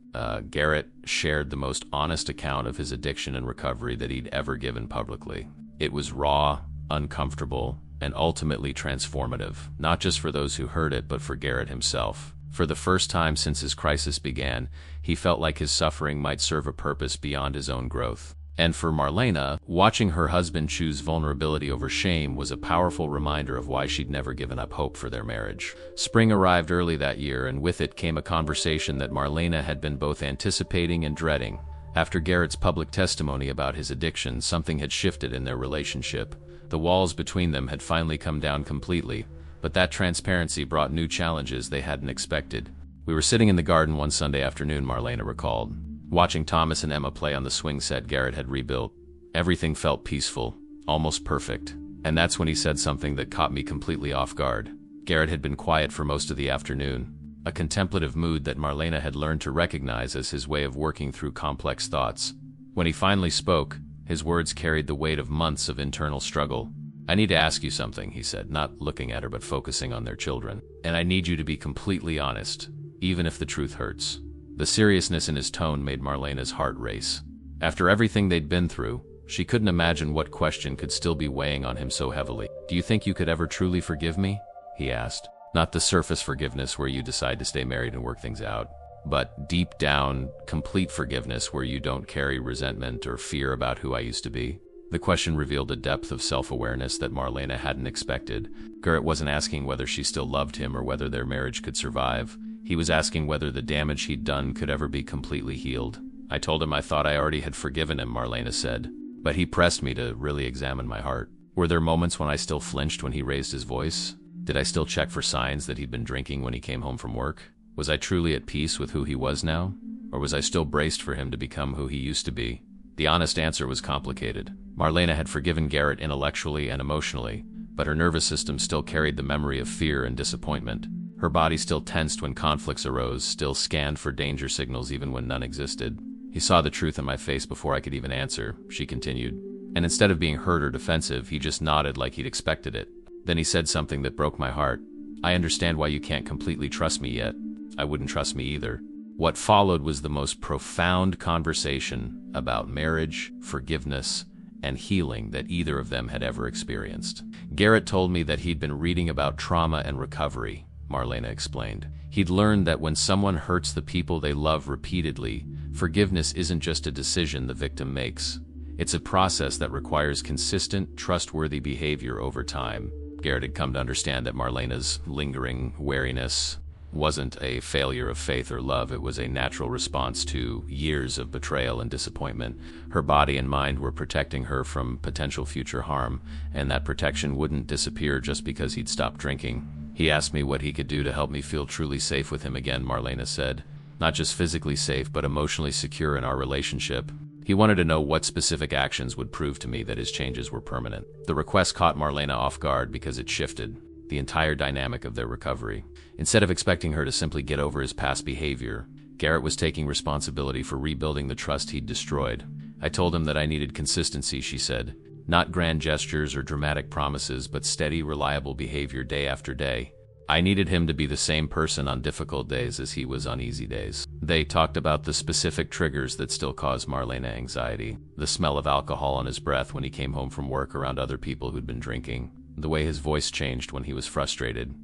Garrett shared the most honest account of his addiction and recovery that he'd ever given publicly. It was raw, uncomfortable, and ultimately transformative, not just for those who heard it, but for Garrett himself. For the first time since his crisis began, he felt like his suffering might serve a purpose beyond his own growth. And for Marlena, watching her husband choose vulnerability over shame was a powerful reminder of why she'd never given up hope for their marriage. Spring arrived early that year, and with it came a conversation that Marlena had been both anticipating and dreading. After Garrett's public testimony about his addiction, something had shifted in their relationship. The walls between them had finally come down completely, but that transparency brought new challenges they hadn't expected. "We were sitting in the garden one Sunday afternoon," Marlena recalled, watching Thomas and Emma play on the swing set Garrett had rebuilt. Everything felt peaceful, almost perfect. And that's when he said something that caught me completely off guard. Garrett had been quiet for most of the afternoon, a contemplative mood that Marlena had learned to recognize as his way of working through complex thoughts. When he finally spoke, his words carried the weight of months of internal struggle. "I need to ask you something," he said, not looking at her but focusing on their children. "And I need you to be completely honest, even if the truth hurts." The seriousness in his tone made Marlena's heart race. After everything they'd been through, she couldn't imagine what question could still be weighing on him so heavily. "Do you think you could ever truly forgive me?" he asked. "Not the surface forgiveness where you decide to stay married and work things out, but deep down, complete forgiveness where you don't carry resentment or fear about who I used to be." The question revealed a depth of self-awareness that Marlena hadn't expected. Garrett wasn't asking whether she still loved him or whether their marriage could survive. He was asking whether the damage he'd done could ever be completely healed. "I told him I thought I already had forgiven him," Marlena said, "but he pressed me to really examine my heart." "Were there moments when I still flinched when he raised his voice? Did I still check for signs that he'd been drinking when he came home from work? Was I truly at peace with who he was now? Or was I still braced for him to become who he used to be?" The honest answer was complicated. Marlena had forgiven Garrett intellectually and emotionally, but her nervous system still carried the memory of fear and disappointment. Her body still tensed when conflicts arose, still scanned for danger signals even when none existed. "He saw the truth in my face before I could even answer," she continued. And instead of being hurt or defensive, he just nodded like he'd expected it. Then he said something that broke my heart. "I understand why you can't completely trust me yet. I wouldn't trust me either." What followed was the most profound conversation about marriage, forgiveness, and healing that either of them had ever experienced. "Garrett told me that he'd been reading about trauma and recovery," Marlena explained. "He'd learned that when someone hurts the people they love repeatedly, forgiveness isn't just a decision the victim makes. It's a process that requires consistent, trustworthy behavior over time." Garrett had come to understand that Marlena's lingering wariness wasn't a failure of faith or love. It was a natural response to years of betrayal and disappointment. Her body and mind were protecting her from potential future harm, and that protection wouldn't disappear just because he'd stopped drinking. "He asked me what he could do to help me feel truly safe with him again," Marlena said. "Not just physically safe, but emotionally secure in our relationship. He wanted to know what specific actions would prove to me that his changes were permanent. The request caught Marlena off guard because it shifted the entire dynamic of their recovery. Instead of expecting her to simply get over his past behavior, Garrett was taking responsibility for rebuilding the trust he'd destroyed. I told him that I needed consistency, she said. Not grand gestures or dramatic promises, but steady, reliable behavior day after day. I needed him to be the same person on difficult days as he was on easy days. They talked about the specific triggers that still cause Marlena anxiety. The smell of alcohol on his breath when he came home from work around other people who'd been drinking. The way his voice changed when he was frustrated.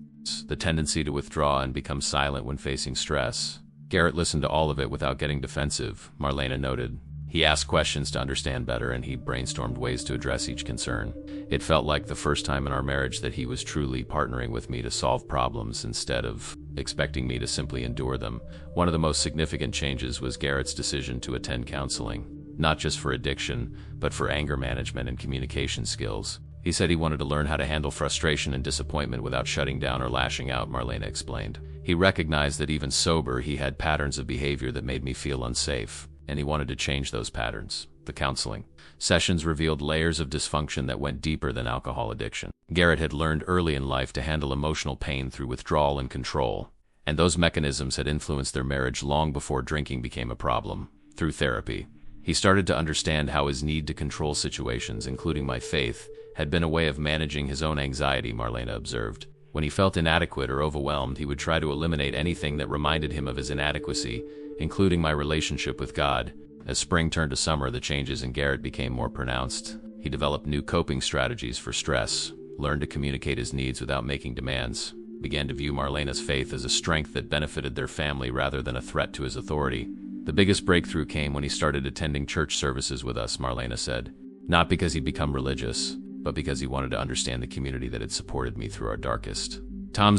The tendency to withdraw and become silent when facing stress. Garrett listened to all of it without getting defensive, Marlena noted. He asked questions to understand better, and he brainstormed ways to address each concern. It felt like the first time in our marriage that he was truly partnering with me to solve problems instead of expecting me to simply endure them. One of the most significant changes was Garrett's decision to attend counseling, not just for addiction, but for anger management and communication skills. He said he wanted to learn how to handle frustration and disappointment without shutting down or lashing out, Marlena explained. He recognized that even sober, he had patterns of behavior that made me feel unsafe, and he wanted to change those patterns. The counseling sessions revealed layers of dysfunction that went deeper than alcohol addiction. Garrett had learned early in life to handle emotional pain through withdrawal and control, and those mechanisms had influenced their marriage long before drinking became a problem. Through therapy, he started to understand how his need to control situations, including my faith, had been a way of managing his own anxiety, Marlena observed. When he felt inadequate or overwhelmed, he would try to eliminate anything that reminded him of his inadequacy, including my relationship with God. As spring turned to summer, the changes in Garrett became more pronounced. He developed new coping strategies for stress, learned to communicate his needs without making demands, began to view Marlena's faith as a strength that benefited their family rather than a threat to his authority. The biggest breakthrough came when he started attending church services with us, Marlena said. Not because he'd become religious, but because he wanted to understand the community that had supported me through our darkest.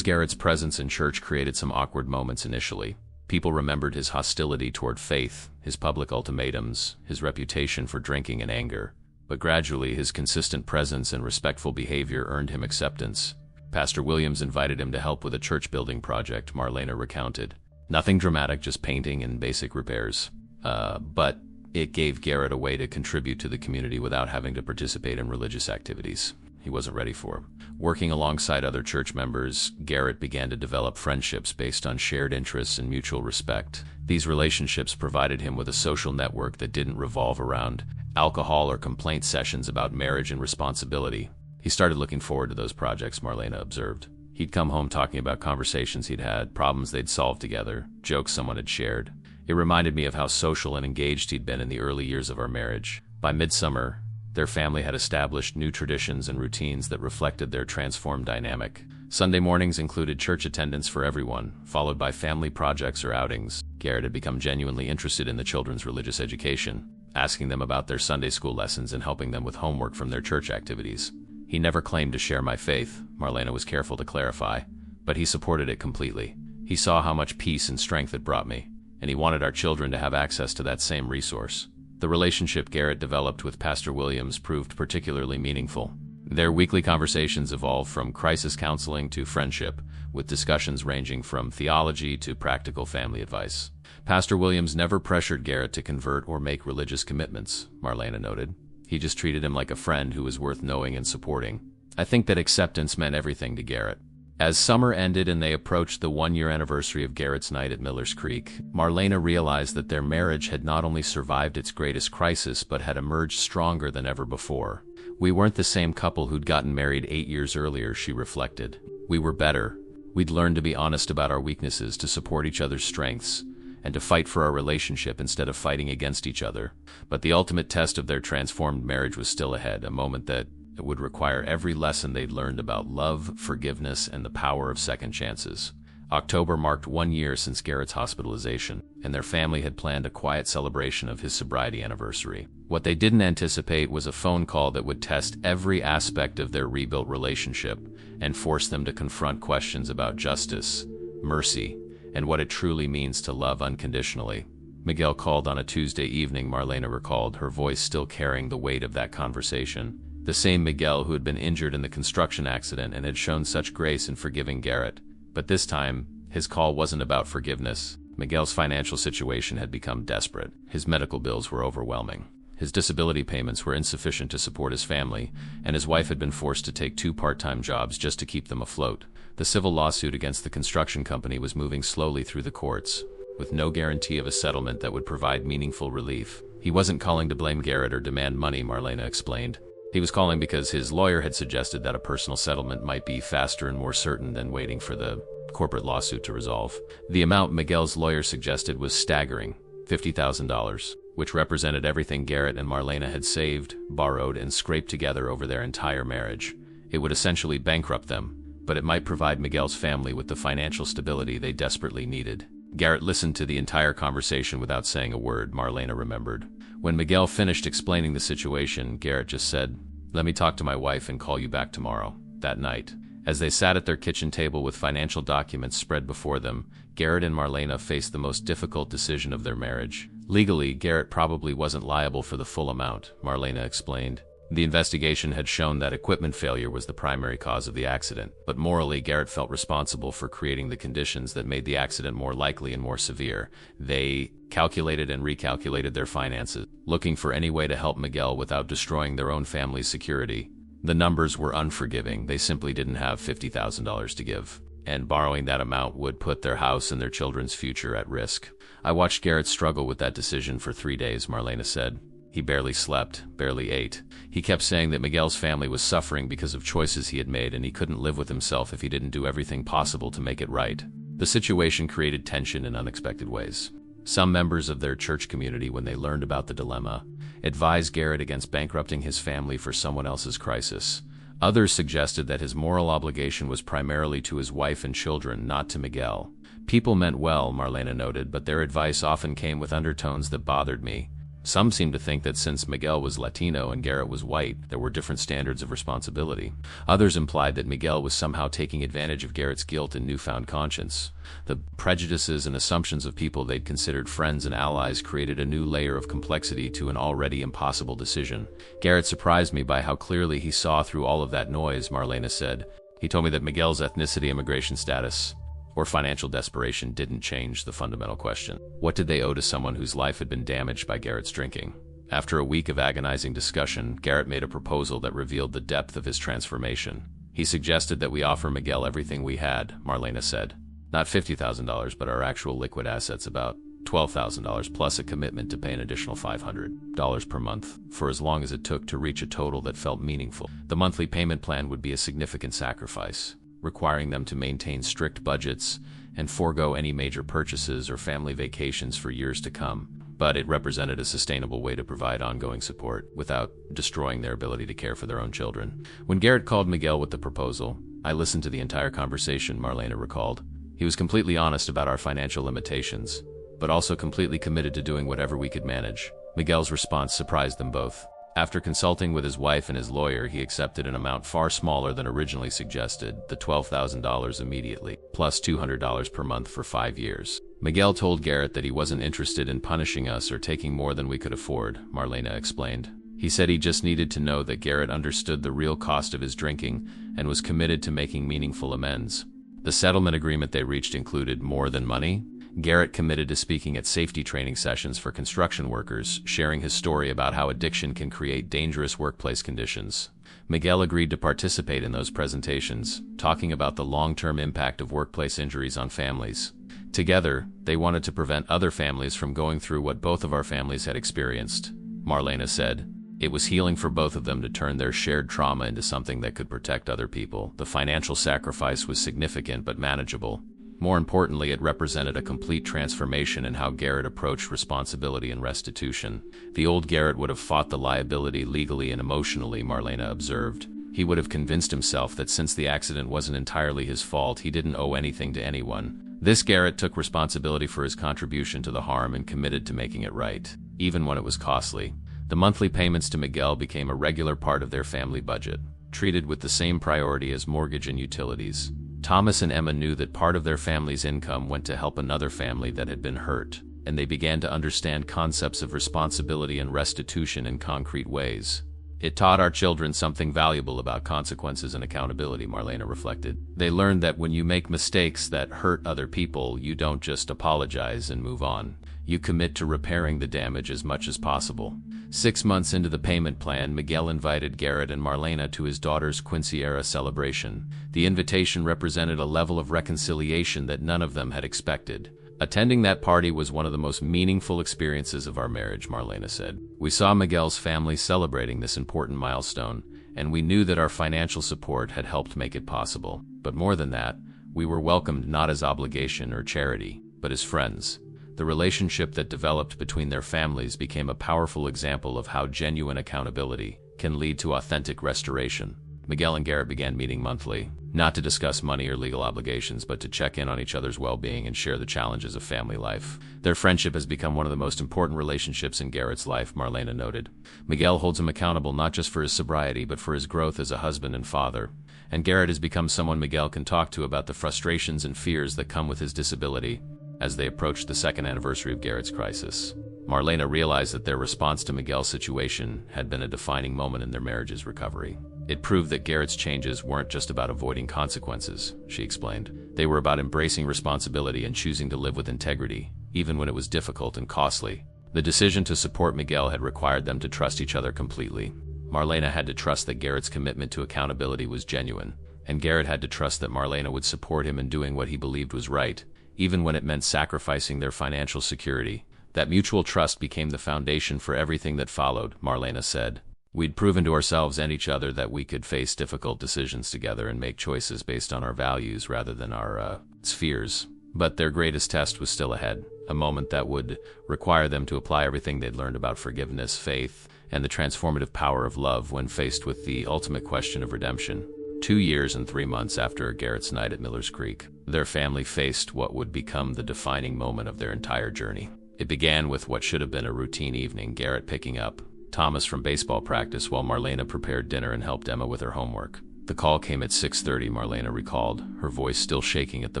Garrett's presence in church created some awkward moments initially. People remembered his hostility toward faith, his public ultimatums, his reputation for drinking and anger. But gradually, his consistent presence and respectful behavior earned him acceptance. Pastor Williams invited him to help with a church-building project, Marlena recounted. Nothing dramatic, just painting and basic repairs. But it gave Garrett a way to contribute to the community without having to participate in religious activities he wasn't ready for. Working alongside other church members, Garrett began to develop friendships based on shared interests and mutual respect. These relationships provided him with a social network that didn't revolve around alcohol or complaint sessions about marriage and responsibility. He started looking forward to those projects, Marlena observed. He'd come home talking about conversations he'd had, problems they'd solved together, jokes someone had shared. It reminded me of how social and engaged he'd been in the early years of our marriage. By midsummer, their family had established new traditions and routines that reflected their transformed dynamic. Sunday mornings included church attendance for everyone, followed by family projects or outings. Garrett had become genuinely interested in the children's religious education, asking them about their Sunday school lessons and helping them with homework from their church activities. He never claimed to share my faith, Marlena was careful to clarify, but he supported it completely. He saw how much peace and strength it brought me, and he wanted our children to have access to that same resource. The relationship Garrett developed with Pastor Williams proved particularly meaningful. Their weekly conversations evolved from crisis counseling to friendship, with discussions ranging from theology to practical family advice. Pastor Williams never pressured Garrett to convert or make religious commitments, Marlena noted. He just treated him like a friend who was worth knowing and supporting. I think that acceptance meant everything to Garrett. As summer ended and they approached the one-year anniversary of Garrett's night at Miller's Creek, Marlena realized that their marriage had not only survived its greatest crisis but had emerged stronger than ever before. We weren't the same couple who'd gotten married 8 years earlier, she reflected. We were better. We'd learned to be honest about our weaknesses, to support each other's strengths, and to fight for our relationship instead of fighting against each other. But the ultimate test of their transformed marriage was still ahead, a moment that it would require every lesson they'd learned about love, forgiveness, and the power of second chances. October marked 1 year since Garrett's hospitalization, and their family had planned a quiet celebration of his sobriety anniversary. What they didn't anticipate was a phone call that would test every aspect of their rebuilt relationship and force them to confront questions about justice, mercy, and what it truly means to love unconditionally. Miguel called on a Tuesday evening, Marlena recalled, her voice still carrying the weight of that conversation. The same Miguel who had been injured in the construction accident and had shown such grace in forgiving Garrett. But this time, his call wasn't about forgiveness. Miguel's financial situation had become desperate. His medical bills were overwhelming. His disability payments were insufficient to support his family, and his wife had been forced to take 2 part-time jobs just to keep them afloat. The civil lawsuit against the construction company was moving slowly through the courts, with no guarantee of a settlement that would provide meaningful relief. He wasn't calling to blame Garrett or demand money, Marlena explained. He was calling because his lawyer had suggested that a personal settlement might be faster and more certain than waiting for the corporate lawsuit to resolve. The amount Miguel's lawyer suggested was staggering, $50,000, which represented everything Garrett and Marlena had saved, borrowed, and scraped together over their entire marriage. It would essentially bankrupt them, but it might provide Miguel's family with the financial stability they desperately needed. Garrett listened to the entire conversation without saying a word, Marlena remembered. When Miguel finished explaining the situation, Garrett just said, "Let me talk to my wife and call you back tomorrow." That night, as they sat at their kitchen table with financial documents spread before them, Garrett and Marlena faced the most difficult decision of their marriage. Legally, Garrett probably wasn't liable for the full amount, Marlena explained. The investigation had shown that equipment failure was the primary cause of the accident, but morally, Garrett felt responsible for creating the conditions that made the accident more likely and more severe. They calculated and recalculated their finances, looking for any way to help Miguel without destroying their own family's security. The numbers were unforgiving. They simply didn't have $50,000 to give, and borrowing that amount would put their house and their children's future at risk. "I watched Garrett struggle with that decision for 3 days," Marlena said. "He barely slept, barely ate. He kept saying that Miguel's family was suffering because of choices he had made, and he couldn't live with himself if he didn't do everything possible to make it right." The situation created tension in unexpected ways. Some members of their church community, when they learned about the dilemma, advised Garrett against bankrupting his family for someone else's crisis. Others suggested that his moral obligation was primarily to his wife and children, not to Miguel. "People meant well," Marlena noted, "but their advice often came with undertones that bothered me. Some seemed to think that since Miguel was Latino and Garrett was white, there were different standards of responsibility. Others implied that Miguel was somehow taking advantage of Garrett's guilt and newfound conscience. The prejudices and assumptions of people they'd considered friends and allies created a new layer of complexity to an already impossible decision. Garrett surprised me by how clearly he saw through all of that noise," Marlena said. "He told me that Miguel's ethnicity, immigration status, or financial desperation didn't change the fundamental question. What did they owe to someone whose life had been damaged by Garrett's drinking?" After a week of agonizing discussion, Garrett made a proposal that revealed the depth of his transformation. "He suggested that we offer Miguel everything we had," Marlena said. "Not $50,000, but our actual liquid assets, about $12,000, plus a commitment to pay an additional $500 per month, for as long as it took to reach a total that felt meaningful. The monthly payment plan would be a significant sacrifice, requiring them to maintain strict budgets and forego any major purchases or family vacations for years to come. But it represented a sustainable way to provide ongoing support without destroying their ability to care for their own children." When Garrett called Miguel with the proposal, "I listened to the entire conversation," Marlena recalled. "He was completely honest about our financial limitations, but also completely committed to doing whatever we could manage." Miguel's response surprised them both. After consulting with his wife and his lawyer, he accepted an amount far smaller than originally suggested, the $12,000 immediately, plus $200 per month for 5 years. "Miguel told Garrett that he wasn't interested in punishing us or taking more than we could afford," Marlena explained. "He said he just needed to know that Garrett understood the real cost of his drinking and was committed to making meaningful amends." The settlement agreement they reached included more than money. Garrett committed to speaking at safety training sessions for construction workers, sharing his story about how addiction can create dangerous workplace conditions. Miguel agreed to participate in those presentations, talking about the long-term impact of workplace injuries on families. Together, they wanted to prevent other families from going through what both of our families had experienced, Marlena said. It was healing for both of them to turn their shared trauma into something that could protect other people. The financial sacrifice was significant but manageable. More importantly, it represented a complete transformation in how Garrett approached responsibility and restitution. The old Garrett would have fought the liability legally and emotionally, Marlena observed. He would have convinced himself that since the accident wasn't entirely his fault, he didn't owe anything to anyone. This Garrett took responsibility for his contribution to the harm and committed to making it right, even when it was costly. The monthly payments to Miguel became a regular part of their family budget, treated with the same priority as mortgage and utilities. Thomas and Emma knew that part of their family's income went to help another family that had been hurt, and they began to understand concepts of responsibility and restitution in concrete ways. It taught our children something valuable about consequences and accountability, Marlena reflected. They learned that when you make mistakes that hurt other people, you don't just apologize and move on. You commit to repairing the damage as much as possible. 6 months into the payment plan, Miguel invited Garrett and Marlena to his daughter's quinceañera celebration. The invitation represented a level of reconciliation that none of them had expected. Attending that party was one of the most meaningful experiences of our marriage, Marlena said. We saw Miguel's family celebrating this important milestone, and we knew that our financial support had helped make it possible. But more than that, we were welcomed not as obligation or charity, but as friends. The relationship that developed between their families became a powerful example of how genuine accountability can lead to authentic restoration. Miguel and Garrett began meeting monthly, not to discuss money or legal obligations, but to check in on each other's well-being and share the challenges of family life. Their friendship has become one of the most important relationships in Garrett's life, Marlena noted. Miguel holds him accountable not just for his sobriety, but for his growth as a husband and father. And Garrett has become someone Miguel can talk to about the frustrations and fears that come with his disability. As they approached the second anniversary of Garrett's crisis, Marlena realized that their response to Miguel's situation had been a defining moment in their marriage's recovery. It proved that Garrett's changes weren't just about avoiding consequences, she explained. They were about embracing responsibility and choosing to live with integrity, even when it was difficult and costly. The decision to support Miguel had required them to trust each other completely. Marlena had to trust that Garrett's commitment to accountability was genuine, and Garrett had to trust that Marlena would support him in doing what he believed was right, even when it meant sacrificing their financial security. That mutual trust became the foundation for everything that followed, Marlena said. We'd proven to ourselves and each other that we could face difficult decisions together and make choices based on our values rather than our fears. But their greatest test was still ahead, a moment that would require them to apply everything they'd learned about forgiveness, faith, and the transformative power of love when faced with the ultimate question of redemption. 2 years and 3 months after Garrett's night at Miller's Creek, their family faced what would become the defining moment of their entire journey. It began with what should have been a routine evening, Garrett picking up Thomas from baseball practice while Marlena prepared dinner and helped Emma with her homework. The call came at 6:30, Marlena recalled, her voice still shaking at the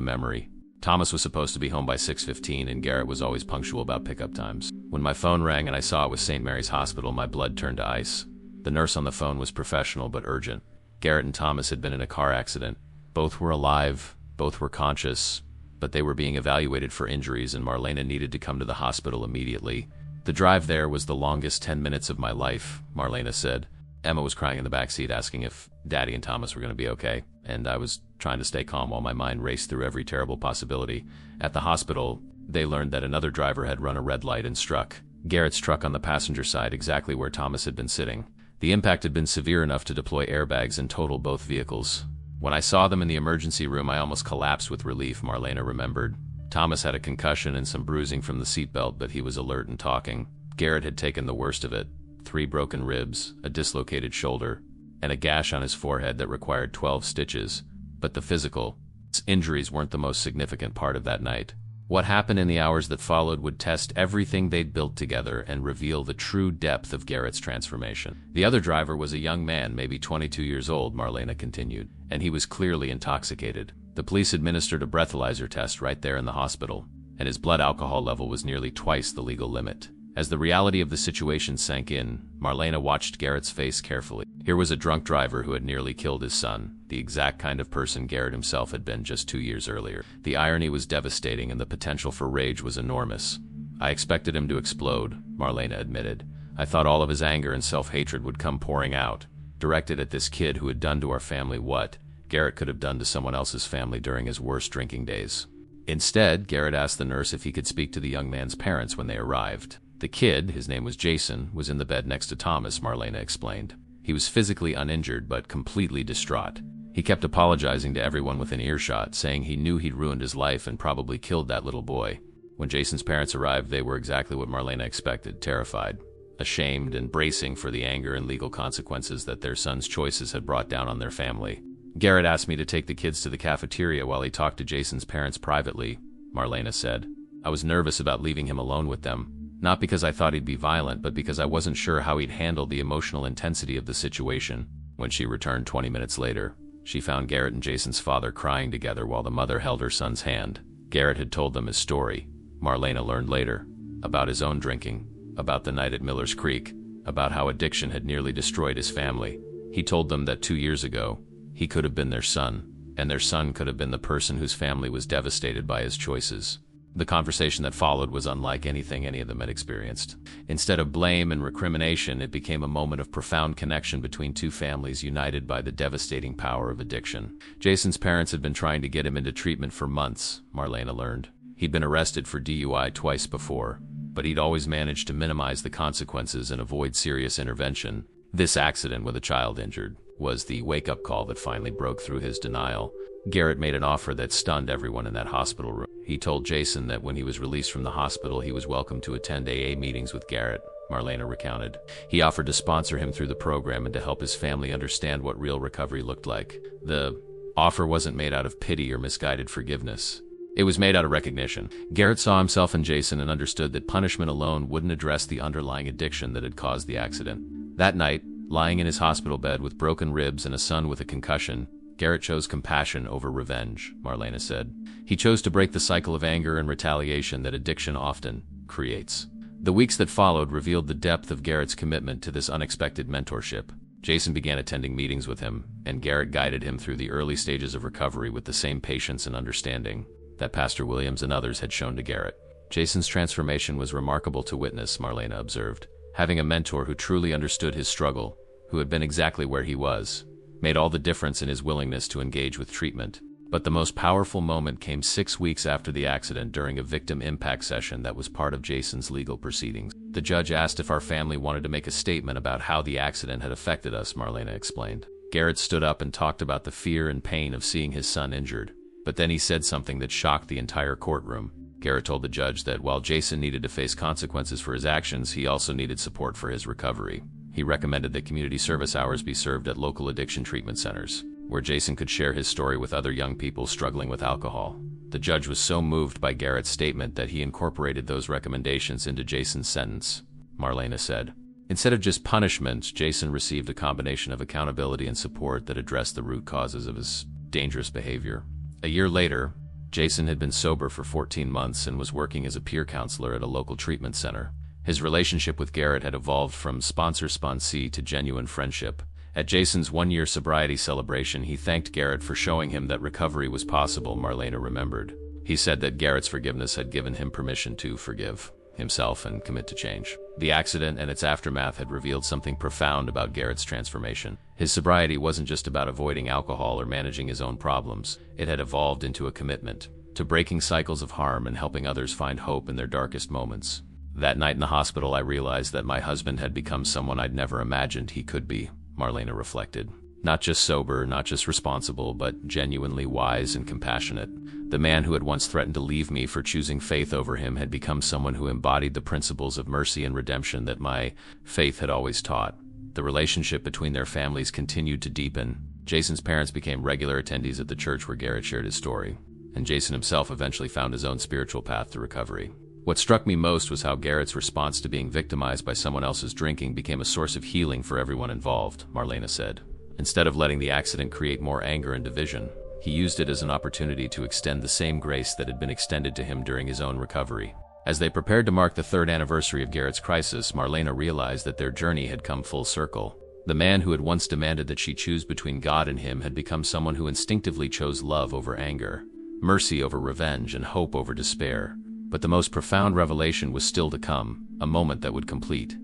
memory. Thomas was supposed to be home by 6:15, and Garrett was always punctual about pickup times. When my phone rang and I saw it was St. Mary's Hospital, my blood turned to ice. The nurse on the phone was professional but urgent. Garrett and Thomas had been in a car accident. Both were alive, both were conscious, but they were being evaluated for injuries, and Marlena needed to come to the hospital immediately. The drive there was the longest 10 minutes of my life, Marlena said. Emma was crying in the backseat asking if Daddy and Thomas were going to be okay, and I was trying to stay calm while my mind raced through every terrible possibility. At the hospital, they learned that another driver had run a red light and struck Garrett's truck on the passenger side, exactly where Thomas had been sitting. The impact had been severe enough to deploy airbags and total both vehicles. When I saw them in the emergency room, I almost collapsed with relief, Marlena remembered. Thomas had a concussion and some bruising from the seatbelt, but he was alert and talking. Garrett had taken the worst of it. 3 broken ribs, a dislocated shoulder, and a gash on his forehead that required 12 stitches. But the physical injuries weren't the most significant part of that night. What happened in the hours that followed would test everything they'd built together and reveal the true depth of Garrett's transformation. The other driver was a young man, maybe 22 years old, Marlena continued, and he was clearly intoxicated. The police administered a breathalyzer test right there in the hospital, and his blood alcohol level was nearly twice the legal limit. As the reality of the situation sank in, Marlena watched Garrett's face carefully. Here was a drunk driver who had nearly killed his son, the exact kind of person Garrett himself had been just 2 years earlier. The irony was devastating, and the potential for rage was enormous. I expected him to explode, Marlena admitted. I thought all of his anger and self-hatred would come pouring out, directed at this kid who had done to our family what Garrett could have done to someone else's family during his worst drinking days. Instead, Garrett asked the nurse if he could speak to the young man's parents when they arrived. The kid, his name was Jason, was in the bed next to Thomas, Marlena explained. He was physically uninjured but completely distraught. He kept apologizing to everyone within earshot, saying he knew he'd ruined his life and probably killed that little boy. When Jason's parents arrived, they were exactly what Marlena expected, terrified, ashamed, and bracing for the anger and legal consequences that their son's choices had brought down on their family. Garrett asked me to take the kids to the cafeteria while he talked to Jason's parents privately, Marlena said. I was nervous about leaving him alone with them. Not because I thought he'd be violent, but because I wasn't sure how he'd handle the emotional intensity of the situation. When she returned 20 minutes later, she found Garrett and Jason's father crying together while the mother held her son's hand. Garrett had told them his story. Marlena learned later about his own drinking, about the night at Miller's Creek, about how addiction had nearly destroyed his family. He told them that 2 years ago, he could have been their son, and their son could have been the person whose family was devastated by his choices. The conversation that followed was unlike anything any of them had experienced. Instead of blame and recrimination, it became a moment of profound connection between two families united by the devastating power of addiction. Jason's parents had been trying to get him into treatment for months, Marlena learned. He'd been arrested for DUI twice before, but he'd always managed to minimize the consequences and avoid serious intervention. This accident with a child injured was the wake-up call that finally broke through his denial. Garrett made an offer that stunned everyone in that hospital room. He told Jason that when he was released from the hospital, he was welcome to attend AA meetings with Garrett, Marlena recounted. He offered to sponsor him through the program and to help his family understand what real recovery looked like. The offer wasn't made out of pity or misguided forgiveness. It was made out of recognition. Garrett saw himself in Jason and understood that punishment alone wouldn't address the underlying addiction that had caused the accident. That night, lying in his hospital bed with broken ribs and a son with a concussion, Garrett chose compassion over revenge, Marlena said. He chose to break the cycle of anger and retaliation that addiction often creates. The weeks that followed revealed the depth of Garrett's commitment to this unexpected mentorship. Jason began attending meetings with him, and Garrett guided him through the early stages of recovery with the same patience and understanding that Pastor Williams and others had shown to Garrett. Jason's transformation was remarkable to witness, Marlena observed. Having a mentor who truly understood his struggle, who had been exactly where he was, made all the difference in his willingness to engage with treatment. But the most powerful moment came 6 weeks after the accident during a victim impact session that was part of Jason's legal proceedings. The judge asked if our family wanted to make a statement about how the accident had affected us, Marlena explained. Garrett stood up and talked about the fear and pain of seeing his son injured. But then he said something that shocked the entire courtroom. Garrett told the judge that while Jason needed to face consequences for his actions, he also needed support for his recovery. He recommended that community service hours be served at local addiction treatment centers, where Jason could share his story with other young people struggling with alcohol. The judge was so moved by Garrett's statement that he incorporated those recommendations into Jason's sentence, Marlena said. Instead of just punishment, Jason received a combination of accountability and support that addressed the root causes of his dangerous behavior. A year later, Jason had been sober for 14 months and was working as a peer counselor at a local treatment center. His relationship with Garrett had evolved from sponsor-sponsee to genuine friendship. At Jason's one-year sobriety celebration, he thanked Garrett for showing him that recovery was possible, Marlena remembered. He said that Garrett's forgiveness had given him permission to forgive himself and commit to change. The accident and its aftermath had revealed something profound about Garrett's transformation. His sobriety wasn't just about avoiding alcohol or managing his own problems. It had evolved into a commitment to breaking cycles of harm and helping others find hope in their darkest moments. That night in the hospital, I realized that my husband had become someone I'd never imagined he could be, Marlena reflected. Not just sober, not just responsible, but genuinely wise and compassionate. The man who had once threatened to leave me for choosing faith over him had become someone who embodied the principles of mercy and redemption that my faith had always taught. The relationship between their families continued to deepen. Jason's parents became regular attendees at the church where Garrett shared his story, and Jason himself eventually found his own spiritual path to recovery. What struck me most was how Garrett's response to being victimized by someone else's drinking became a source of healing for everyone involved, Marlena said. Instead of letting the accident create more anger and division, he used it as an opportunity to extend the same grace that had been extended to him during his own recovery. As they prepared to mark the 3rd anniversary of Garrett's crisis, Marlena realized that their journey had come full circle. The man who had once demanded that she choose between God and him had become someone who instinctively chose love over anger, mercy over revenge, and hope over despair. But the most profound revelation was still to come, a moment that would complete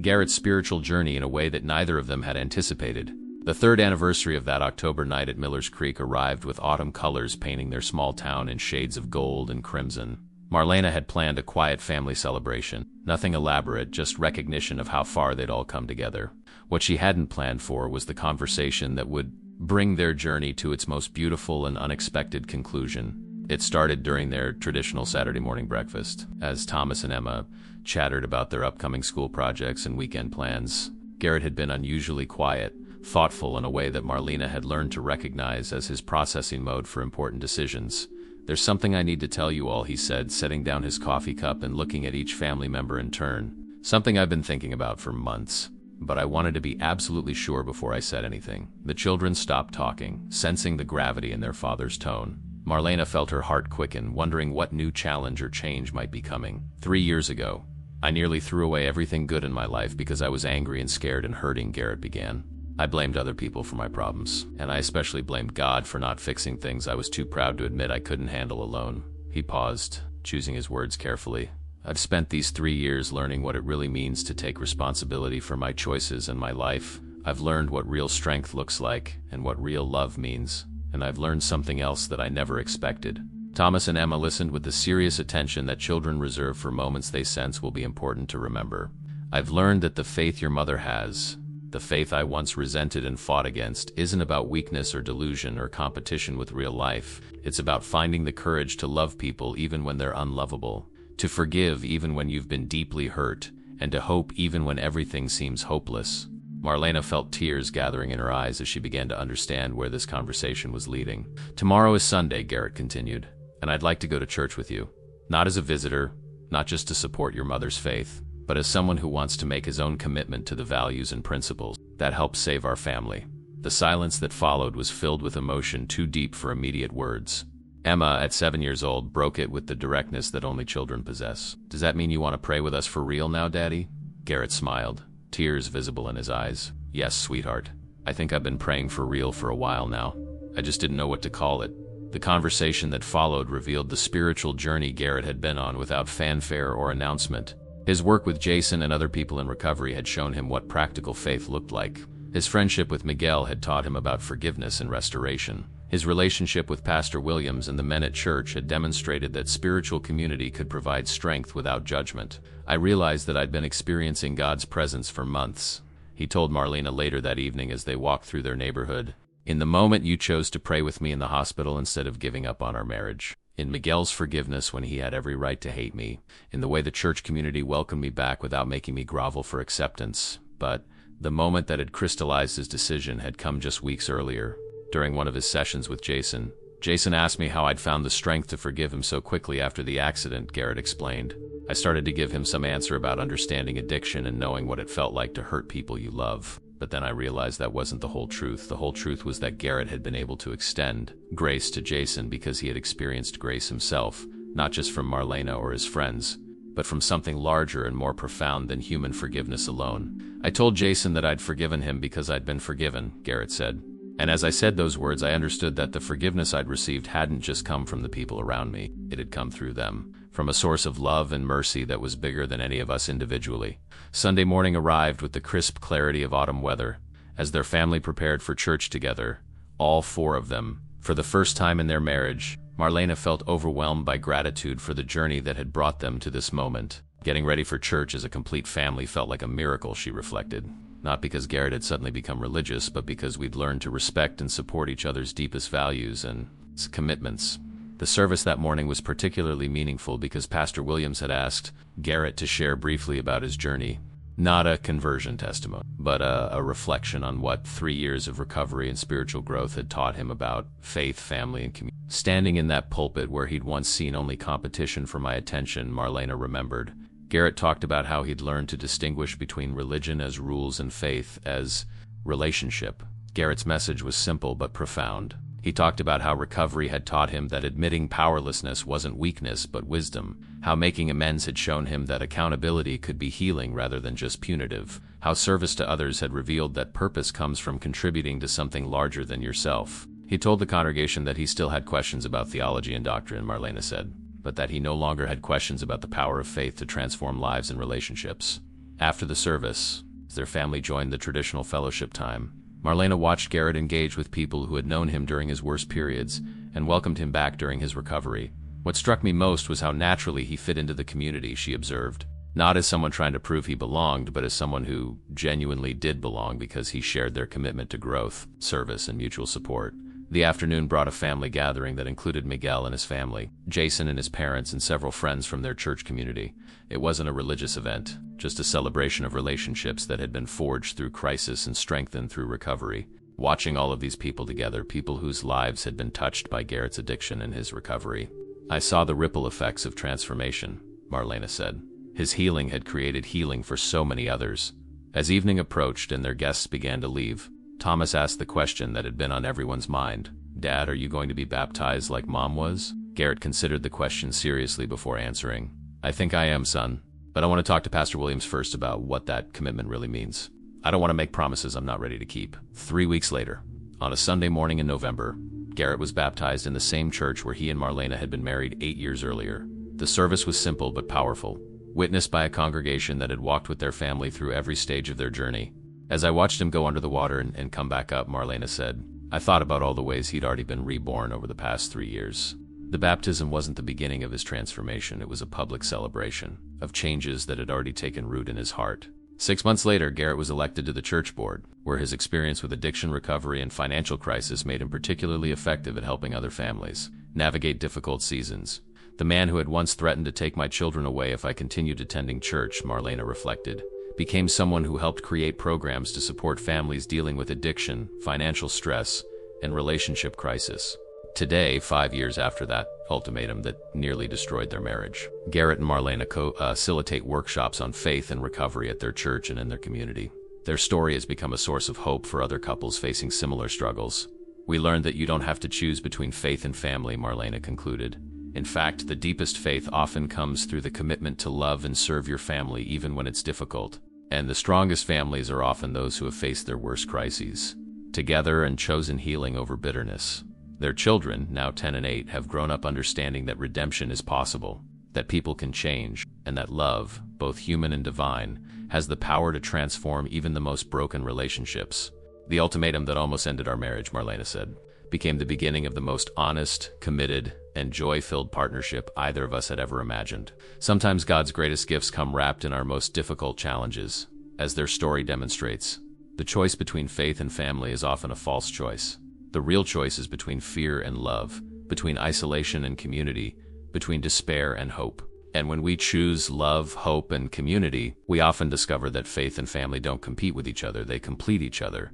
Garrett's spiritual journey in a way that neither of them had anticipated. The 3rd anniversary of that October night at Miller's Creek arrived with autumn colors painting their small town in shades of gold and crimson. Marlena had planned a quiet family celebration, nothing elaborate, just recognition of how far they'd all come together. What she hadn't planned for was the conversation that would bring their journey to its most beautiful and unexpected conclusion. It started during their traditional Saturday morning breakfast. As Thomas and Emma chattered about their upcoming school projects and weekend plans, Garrett had been unusually quiet, thoughtful in a way that Marlena had learned to recognize as his processing mode for important decisions. "There's something I need to tell you all," he said, setting down his coffee cup and looking at each family member in turn. "Something I've been thinking about for months, but I wanted to be absolutely sure before I said anything." The children stopped talking, sensing the gravity in their father's tone. Marlena felt her heart quicken, wondering what new challenge or change might be coming. 3 years ago, I nearly threw away everything good in my life because I was angry and scared and hurting, Garrett began. I blamed other people for my problems, and I especially blamed God for not fixing things I was too proud to admit I couldn't handle alone. He paused, choosing his words carefully. I've spent these 3 years learning what it really means to take responsibility for my choices and my life. I've learned what real strength looks like and what real love means, and I've learned something else that I never expected. Thomas and Emma listened with the serious attention that children reserve for moments they sense will be important to remember. I've learned that the faith your mother has, the faith I once resented and fought against, isn't about weakness or delusion or competition with real life. It's about finding the courage to love people even when they're unlovable, to forgive even when you've been deeply hurt, and to hope even when everything seems hopeless. Marlena felt tears gathering in her eyes as she began to understand where this conversation was leading. Tomorrow is Sunday, Garrett continued, and I'd like to go to church with you. Not as a visitor, not just to support your mother's faith, but as someone who wants to make his own commitment to the values and principles that help save our family. The silence that followed was filled with emotion too deep for immediate words. Emma, at 7 years old, broke it with the directness that only children possess. Does that mean you want to pray with us for real now, Daddy? Garrett smiled, tears visible in his eyes. Yes, sweetheart. I think I've been praying for real for a while now. I just didn't know what to call it. The conversation that followed revealed the spiritual journey Garrett had been on without fanfare or announcement. His work with Jason and other people in recovery had shown him what practical faith looked like. His friendship with Miguel had taught him about forgiveness and restoration. His relationship with Pastor Williams and the men at church had demonstrated that spiritual community could provide strength without judgment. I realized that I'd been experiencing God's presence for months, he told Marlena later that evening as they walked through their neighborhood. In the moment you chose to pray with me in the hospital instead of giving up on our marriage. In Miguel's forgiveness when he had every right to hate me. In the way the church community welcomed me back without making me grovel for acceptance. But the moment that had crystallized his decision had come just weeks earlier. During one of his sessions with Jason, Jason asked me how I'd found the strength to forgive him so quickly after the accident, Garrett explained. I started to give him some answer about understanding addiction and knowing what it felt like to hurt people you love. But then I realized that wasn't the whole truth. The whole truth was that Garrett had been able to extend grace to Jason because he had experienced grace himself, not just from Marlena or his friends, but from something larger and more profound than human forgiveness alone. I told Jason that I'd forgiven him because I'd been forgiven, Garrett said. And as I said those words, I understood that the forgiveness I'd received hadn't just come from the people around me. It had come through them, from a source of love and mercy that was bigger than any of us individually. Sunday morning arrived with the crisp clarity of autumn weather. As their family prepared for church together, all 4 of them, for the first time in their marriage, Marlena felt overwhelmed by gratitude for the journey that had brought them to this moment. Getting ready for church as a complete family felt like a miracle, she reflected. Not because Garrett had suddenly become religious, but because we'd learned to respect and support each other's deepest values and commitments. The service that morning was particularly meaningful because Pastor Williams had asked Garrett to share briefly about his journey. Not a conversion testimony, but a reflection on what 3 years of recovery and spiritual growth had taught him about faith, family, and community. Standing in that pulpit where he'd once seen only competition for my attention, Marlena remembered. Garrett talked about how he'd learned to distinguish between religion as rules and faith as relationship. Garrett's message was simple but profound. He talked about how recovery had taught him that admitting powerlessness wasn't weakness but wisdom, how making amends had shown him that accountability could be healing rather than just punitive, how service to others had revealed that purpose comes from contributing to something larger than yourself. He told the congregation that he still had questions about theology and doctrine, Marlena said, but that he no longer had questions about the power of faith to transform lives and relationships. After the service, as their family joined the traditional fellowship time, Marlena watched Garrett engage with people who had known him during his worst periods and welcomed him back during his recovery. What struck me most was how naturally he fit into the community, she observed. Not as someone trying to prove he belonged, but as someone who genuinely did belong because he shared their commitment to growth, service, and mutual support. The afternoon brought a family gathering that included Miguel and his family, Jason and his parents, and several friends from their church community. It wasn't a religious event, just a celebration of relationships that had been forged through crisis and strengthened through recovery. Watching all of these people together, people whose lives had been touched by Garrett's addiction and his recovery, I saw the ripple effects of transformation, Marlena said. His healing had created healing for so many others. As evening approached and their guests began to leave, Thomas asked the question that had been on everyone's mind. Dad, are you going to be baptized like Mom was? Garrett considered the question seriously before answering. I think I am, son. But I want to talk to Pastor Williams first about what that commitment really means. I don't want to make promises I'm not ready to keep. 3 weeks later, on a Sunday morning in November, Garrett was baptized in the same church where he and Marlena had been married 8 years earlier. The service was simple but powerful, witnessed by a congregation that had walked with their family through every stage of their journey. As I watched him go under the water and come back up, Marlena said, I thought about all the ways he'd already been reborn over the past 3 years. The baptism wasn't the beginning of his transformation, it was a public celebration of changes that had already taken root in his heart. 6 months later, Garrett was elected to the church board, where his experience with addiction recovery and financial crisis made him particularly effective at helping other families navigate difficult seasons. The man who had once threatened to take my children away if I continued attending church, Marlena reflected, became someone who helped create programs to support families dealing with addiction, financial stress, and relationship crisis. Today, 5 years after that ultimatum that nearly destroyed their marriage, Garrett and Marlena facilitate workshops on faith and recovery at their church and in their community. Their story has become a source of hope for other couples facing similar struggles. We learned that you don't have to choose between faith and family, Marlena concluded. In fact, the deepest faith often comes through the commitment to love and serve your family even when it's difficult. And the strongest families are often those who have faced their worst crises together and chosen healing over bitterness. Their children, now 10 and 8, have grown up understanding that redemption is possible, that people can change, and that love, both human and divine, has the power to transform even the most broken relationships. The ultimatum that almost ended our marriage, Marlena said, became the beginning of the most honest, committed, and joy-filled partnership either of us had ever imagined. Sometimes God's greatest gifts come wrapped in our most difficult challenges. As their story demonstrates, the choice between faith and family is often a false choice. The real choice is between fear and love, between isolation and community, between despair and hope. And when we choose love, hope, and community, we often discover that faith and family don't compete with each other, they complete each other.